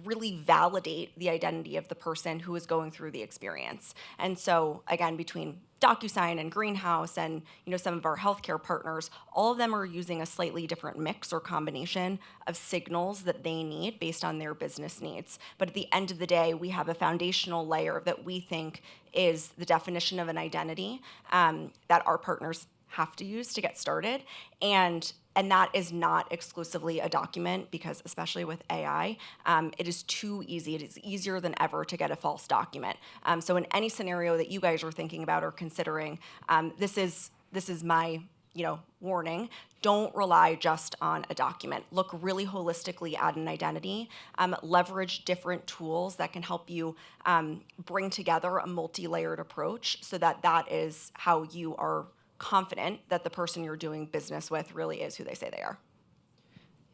really validate the identity of the person who is going through the experience. And so, again, between DocuSign and Greenhouse and some of our healthcare partners, all of them are using a slightly different mix or combination of signals that they need based on their business needs. But at the end of the day, we have a foundational layer that we think is the definition of an identity that our partners have to use to get started. And that is not exclusively a document because, especially with AI, it is too easy. It is easier than ever to get a false document. So in any scenario that you guys are thinking about or considering, this is my warning. Don't rely just on a document. Look really holistically at an identity. Leverage different tools that can help you bring together a multi-layered approach so that is how you are confident that the person you're doing business with really is who they say they are.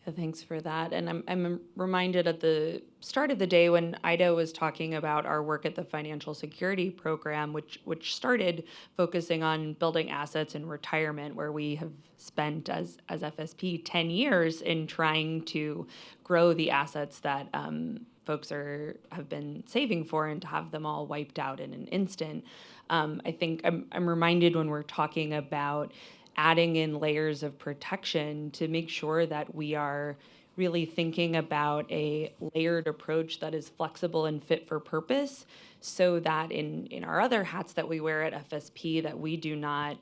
Yeah, thanks for that. And I'm reminded at the start of the day when Ida was talking about our work at the Financial Security Program, which started focusing on building assets in retirement, where we have spent as FSP 10 years in trying to grow the assets that folks have been saving for and to have them all wiped out in an instant. I think I'm reminded when we're talking about adding in layers of protection to make sure that we are really thinking about a layered approach that is flexible and fit for purpose, so that in our other hats that we wear at FSP, that we do not,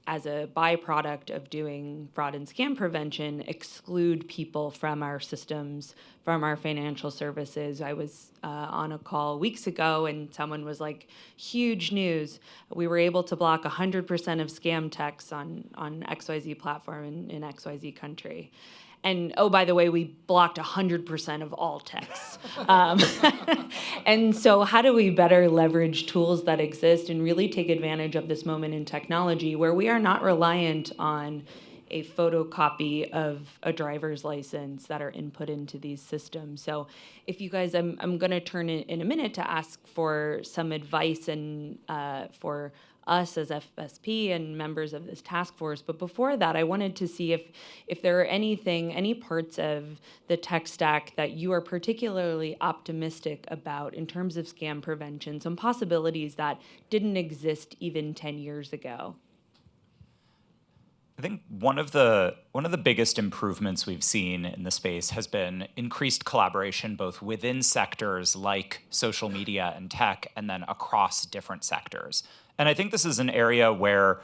as a byproduct of doing fraud and scam prevention, exclude people from our systems, from our financial services. I was on a call weeks ago and someone was like, huge news. We were able to block 100% of scam texts on XYZ platform in XYZ country. And oh, by the way, we blocked 100% of all texts. And so how do we better leverage tools that exist and really take advantage of this moment in technology where we are not reliant on a photocopy of a driver's license that are input into these systems? So if you guys, I'm going to turn in a minute to ask for some advice and for us as FSP and members of this task force. But before that, I wanted to see if there are any parts of the tech stack that you are particularly optimistic about in terms of scam prevention, some possibilities that didn't exist even 10 years ago. I think one of the biggest improvements we've seen in the space has been increased collaboration both within sectors like social media and tech, and then across different sectors. And I think this is an area where,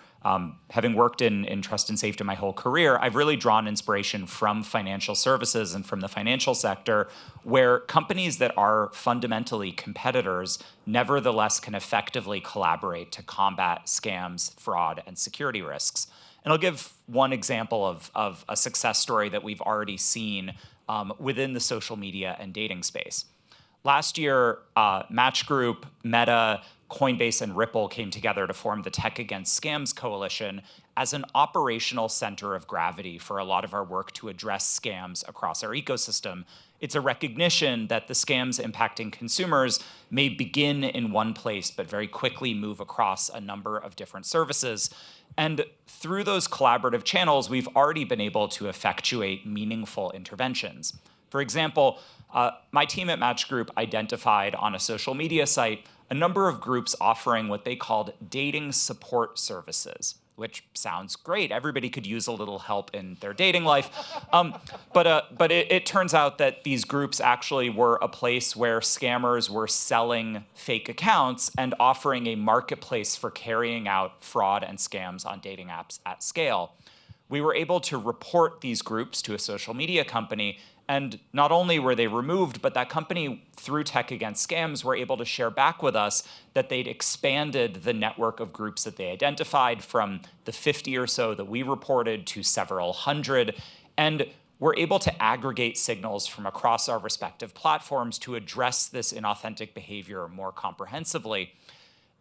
having worked in trust and safety my whole career, I've really drawn inspiration from financial services and from the financial sector, where companies that are fundamentally competitors nevertheless can effectively collaborate to combat scams, fraud, and security risks. And I'll give one example of a success story that we've already seen within the social media and dating space. Last year, Match Group, Meta, Coinbase, and Ripple came together to form the Tech Against Scams Coalition as an operational center of gravity for a lot of our work to address scams across our ecosystem. It's a recognition that the scams impacting consumers may begin in one place, but very quickly move across a number of different services. And through those collaborative channels, we've already been able to effectuate meaningful interventions. For example, my team at Match Group identified on a social media site a number of groups offering what they called dating support services, which sounds great. Everybody could use a little help in their dating life. But it turns out that these groups actually were a place where scammers were selling fake accounts and offering a marketplace for carrying out fraud and scams on dating apps at scale. We were able to report these groups to a social media company, and not only were they removed, but that company, through Tech Against Scams, were able to share back with us that they'd expanded the network of groups that they identified from the 50 or so that we reported to several hundred, and were able to aggregate signals from across our respective platforms to address this inauthentic behavior more comprehensively.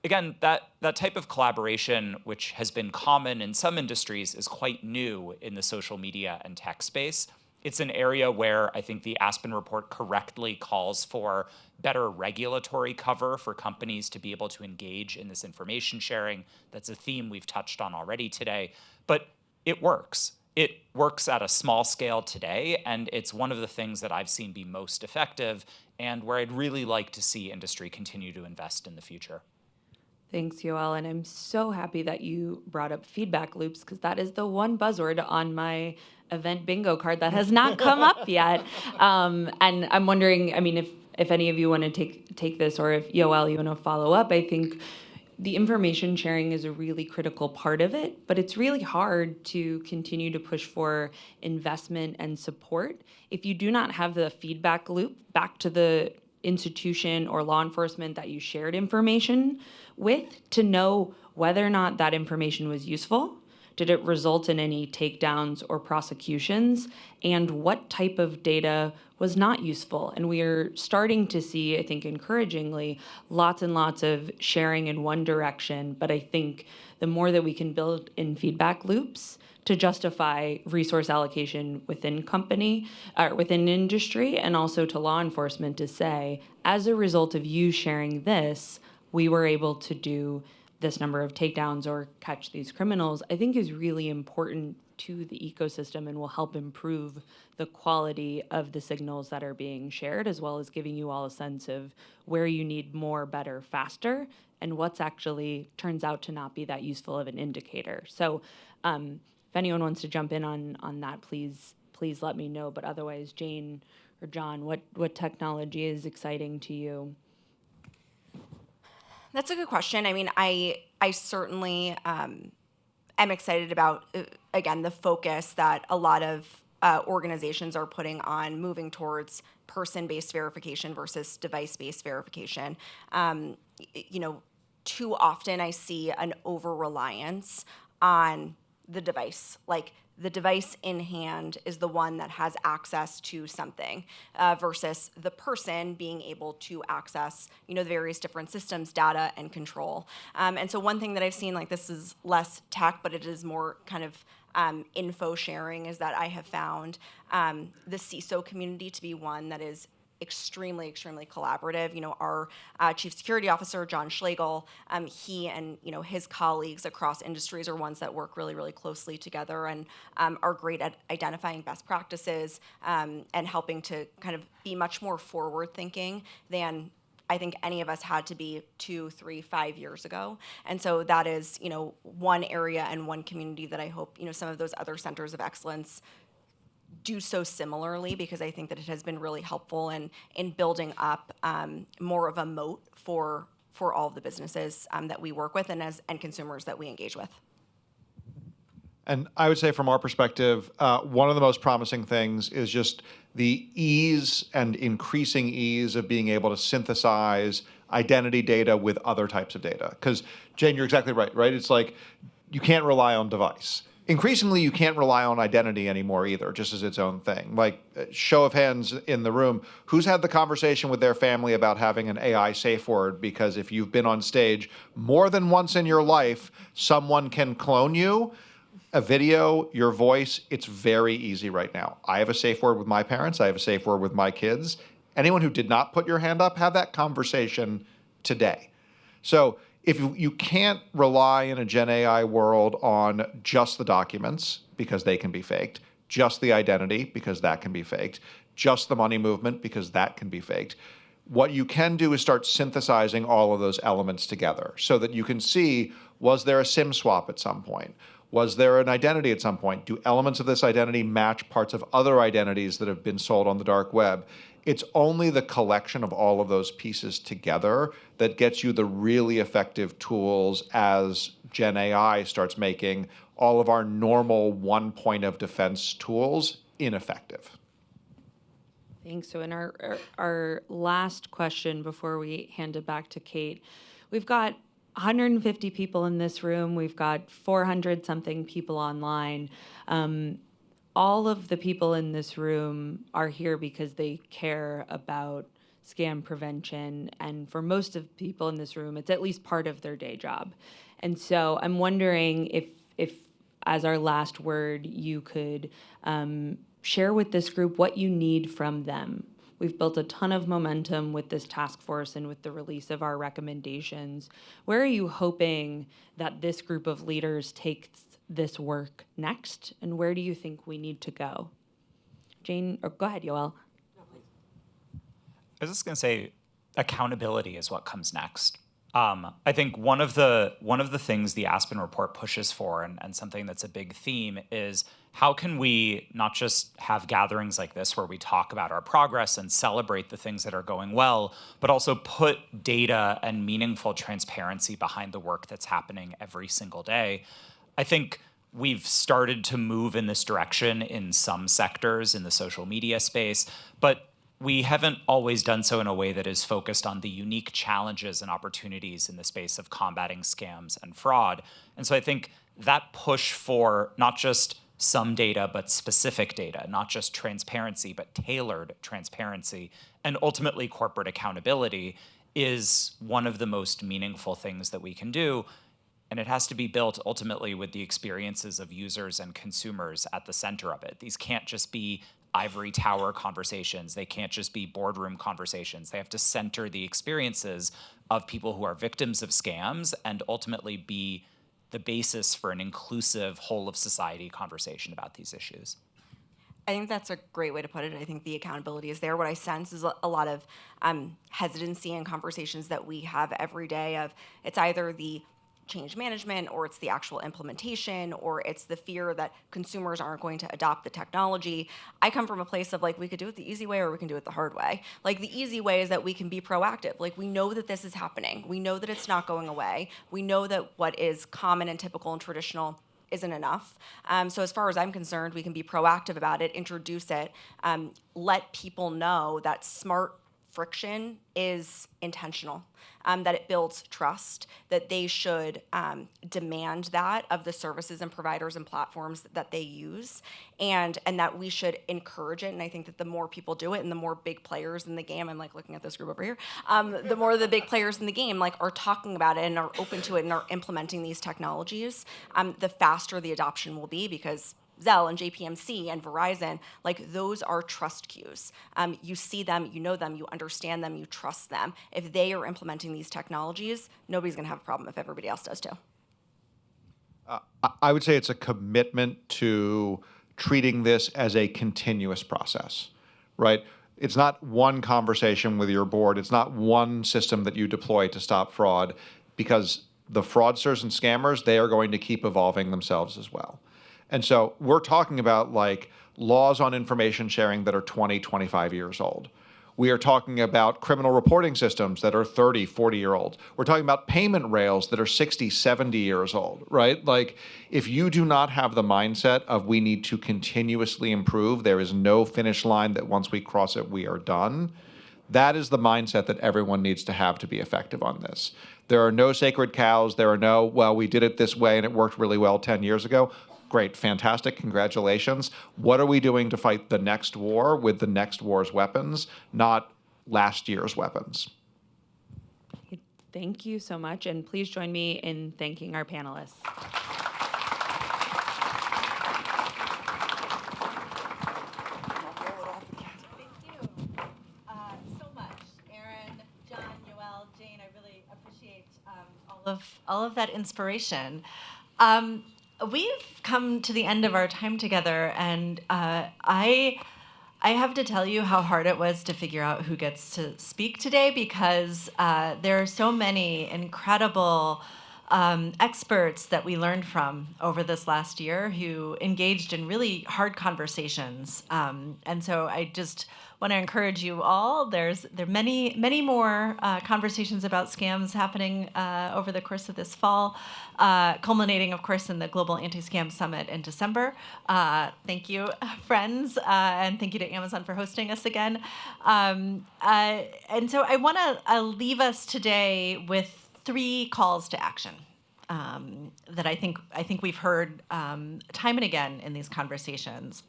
Again, that type of collaboration, which has been common in some industries, is quite new in the social media and tech space. It's an area where I think the Aspen report correctly calls for better regulatory cover for companies to be able to engage in this information sharing. That's a theme we've touched on already today. But it works. It works at a small scale today, and it's one of the things that I've seen be most effective and where I'd really like to see industry continue to invest in the future. Thanks, Yoel, and I'm so happy that you brought up feedback loops, because that is the one buzzword on my event bingo card that has not come up yet. And I'm wondering, I mean, if any of you want to take this, or if Yoel, you want to follow up. I think the information sharing is a really critical part of it, but it's really hard to continue to push for investment and support if you do not have the feedback loop back to the institution or law enforcement that you shared information with to know whether or not that information was useful. Did it result in any takedowns or prosecutions? And what type of data was not useful? And we are starting to see, I think encouragingly, lots and lots of sharing in one direction. But I think the more that we can build in feedback loops to justify resource allocation within company, within industry, and also to law enforcement to say, as a result of you sharing this, we were able to do this number of takedowns or catch these criminals, I think is really important to the ecosystem and will help improve the quality of the signals that are being shared, as well as giving you all a sense of where you need more, better, faster, and what's actually turns out to not be that useful of an indicator. So if anyone wants to jump in on that, please let me know. But otherwise, Jane or John, what technology is exciting to you? That's a good question. I mean, I certainly am excited about, again, the focus that a lot of organizations are putting on moving towards person-based verification versus device-based verification. Too often I see an over-reliance on the device. Like, the device in hand is the one that has access to something versus the person being able to access, the various different systems, data, and control. And so one thing that I've seen, like, this is less tech, but it is more kind of info sharing, is that I have found the CISO community to be one that is extremely collaborative. Our chief security officer, John Schlegel, he and his colleagues across industries are ones that work really closely together and are great at identifying best practices and helping to kind of be much more forward thinking than I think any of us had to be 2, 3, 5 years ago. And so that is, one area and one community that I hope, some of those other centers of excellence do so similarly, because I think that it has been really helpful in building up more of a moat for all of the businesses that we work with and consumers that we engage with. And I would say from our perspective, one of the most promising things is just the ease and increasing ease of being able to synthesize identity data with other types of data. Because Jane, you're exactly right? It's like you can't rely on device. Increasingly, you can't rely on identity anymore either, just as its own thing. Like, show of hands in the room, who's had the conversation with their family about having an AI safe word? Because if you've been on stage more than once in your life, someone can clone you. A video, your voice, it's very easy right now. I have a safe word with my parents. I have a safe word with my kids. Anyone who did not put your hand up, have that conversation today. So if you can't rely in a Gen AI world on just the documents, because they can be faked, just the identity, because that can be faked, just the money movement, because that can be faked, what you can do is start synthesizing all of those elements together so that you can see, was there a SIM swap at some point? Was there an identity at some point? Do elements of this identity match parts of other identities that have been sold on the dark web? It's only the collection of all of those pieces together that gets you the really effective tools as Gen AI starts making all of our normal one point of defense tools ineffective. Thanks. So in our last question before we hand it back to Kate, we've got 150 people in this room. We've got 400 something people online. All of the people in this room are here because they care about scam prevention. And for most of the people in this room, it's at least part of their day job. And so I'm wondering if as our last word, you could share with this group what you need from them. We've built a ton of momentum with this task force and with the release of our recommendations. Where are you hoping that this group of leaders takes this work next, and where do you think we need to go? Jane, or go ahead, Yoel. I was just going to say, accountability is what comes next. I think one of the things the Aspen report pushes for, and something that's a big theme, is how can we not just have gatherings like this where we talk about our progress and celebrate the things that are going well, but also put data and meaningful transparency behind the work that's happening every single day. I think we've started to move in this direction in some sectors in the social media space, but we haven't always done so in a way that is focused on the unique challenges and opportunities in the space of combating scams and fraud. And so I think that push for not just some data, but specific data, not just transparency, but tailored transparency, and ultimately corporate accountability is one of the most meaningful things that we can do. And it has to be built ultimately with the experiences of users and consumers at the center of it. These can't just be ivory tower conversations. They can't just be boardroom conversations. They have to center the experiences of people who are victims of scams and ultimately be the basis for an inclusive whole of society conversation about these issues. I think that's a great way to put it. I think the accountability is there. What I sense is a lot of hesitancy in conversations that we have every day of it's either the change management, or it's the actual implementation, or it's the fear that consumers aren't going to adopt the technology. I come from a place of we could do it the easy way or we can do it the hard way. The easy way is that we can be proactive. We know that this is happening. We know that it's not going away. We know that what is common and typical and traditional isn't enough. So as far as I'm concerned, we can be proactive about it, introduce it, let people know that smart friction is intentional, that it builds trust, that they should demand that of the services and providers and platforms that they use, and that we should encourage it. And I think that the more people do it and the more big players in the game, I'm looking at this group over here, the more the big players in the game are talking about it and are open to it and are implementing these technologies, the faster the adoption will be, because Zelle and JPMC and Verizon, those are trust cues. You see them, you know them, you understand them, you trust them. If they are implementing these technologies, nobody's going to have a problem if everybody else does too. I would say it's a commitment to treating this as a continuous process, right? It's not one conversation with your board. It's not one system that you deploy to stop fraud, because the fraudsters and scammers, they are going to keep evolving themselves as well. And so we're talking about like laws on information sharing that are 20, 25 years old. We are talking about criminal reporting systems that are 30, 40-year-olds. We're talking about payment rails that are 60, 70 years old, right? Like, if you do not have the mindset of we need to continuously improve, there is no finish line that once we cross it, we are done. That is the mindset that everyone needs to have to be effective on this. There are no sacred cows. There are no, well, we did it this way and it worked really well 10 years ago. Great, fantastic, congratulations. What are we doing to fight the next war with the next war's weapons, not last year's weapons? Thank you so much, and please join me in thanking our panelists. Thank you so much, Aaron, John, Yoel, Jane. I really appreciate all of that inspiration. We've come to the end of our time together, and I have to tell you how hard it was to figure out who gets to speak today, because there are so many incredible experts that we learned from over this last year who engaged in really hard conversations. And so I just want to encourage you all. There are many more conversations about scams happening over the course of this fall, culminating, of course, in the Global Anti-Scam Summit in December. Thank you, friends, and thank you to Amazon for hosting us again. And so I want to leave us today with 3 calls to action that I think we've heard time and again in these conversations.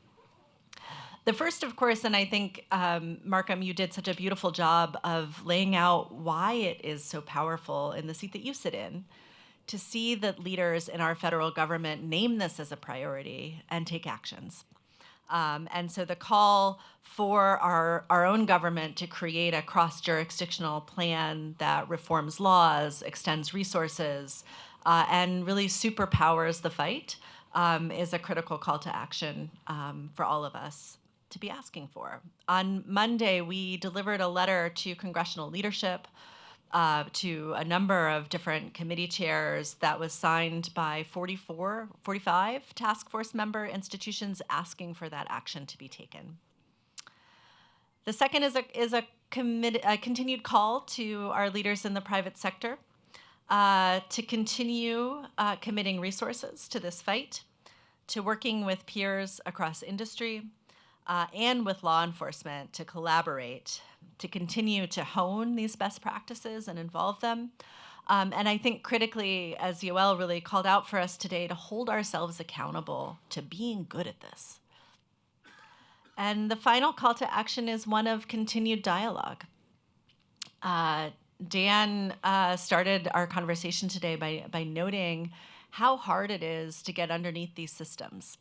The first, of course, and I think, Markham, you did such a beautiful job of laying out why it is so powerful in the seat that you sit in, to see that leaders in our federal government name this as a priority and take actions. And so the call for our own government to create a cross-jurisdictional plan that reforms laws, extends resources, and really superpowers the fight is a critical call to action for all of us to be asking for. On Monday, we delivered a letter to congressional leadership, to a number of different committee chairs that was signed by 45 task force member institutions asking for that action to be taken. The second is a continued call to our leaders in the private sector to continue committing resources to this fight, to working with peers across industry, and with law enforcement to collaborate, to continue to hone these best practices and involve them. And I think critically, as Yoel really called out for us today, to hold ourselves accountable to being good at this. And the final call to action is one of continued dialogue. Dan started our conversation today by noting how hard it is to get underneath these systems,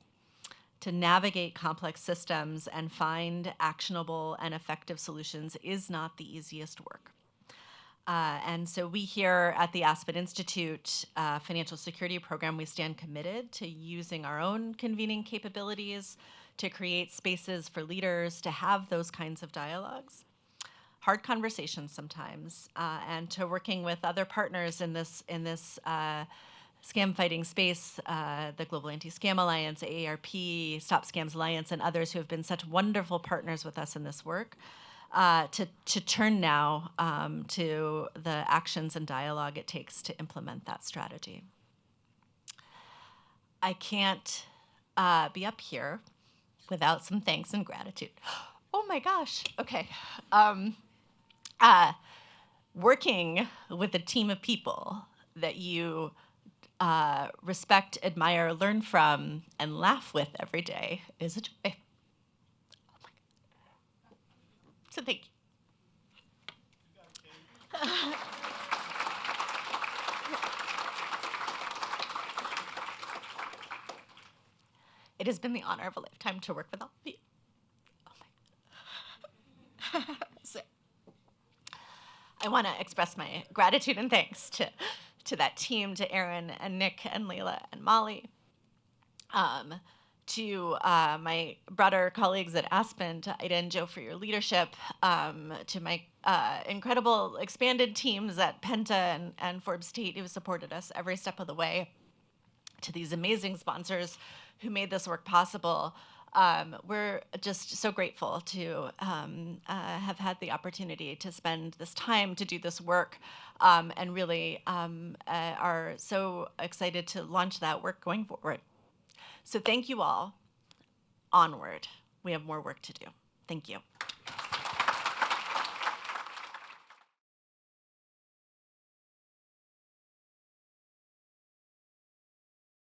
to navigate complex systems and find actionable and effective solutions is not the easiest work. And so we here at the Aspen Institute Financial Security Program, we stand committed to using our own convening capabilities to create spaces for leaders to have those kinds of dialogues, hard conversations sometimes, and to working with other partners in this scam fighting space, the Global Anti-Scam Alliance, AARP, Stop Scams Alliance, and others who have been such wonderful partners with us in this work, to turn now to the actions and dialogue it takes to implement that strategy. I can't be up here without some thanks and gratitude. Oh my gosh, okay. Working with a team of people that you respect, admire, learn from, and laugh with every day is a joy. Oh my God. So thank you. It has been the honor of a lifetime to work with all of you. Oh my God. So, I want to express my gratitude and thanks to that team, to Aaron and Nick and Layla and Molly, to my broader colleagues at Aspen, to Ida and Joe for your leadership, to my incredible expanded teams at Penta and Forbes Tate who supported us every step of the way, to these amazing sponsors who made this work possible. We're just so grateful to have had the opportunity to spend this time to do this work, and really are so excited to launch that work going forward. So thank you all. Onward. We have more work to do. Thank you.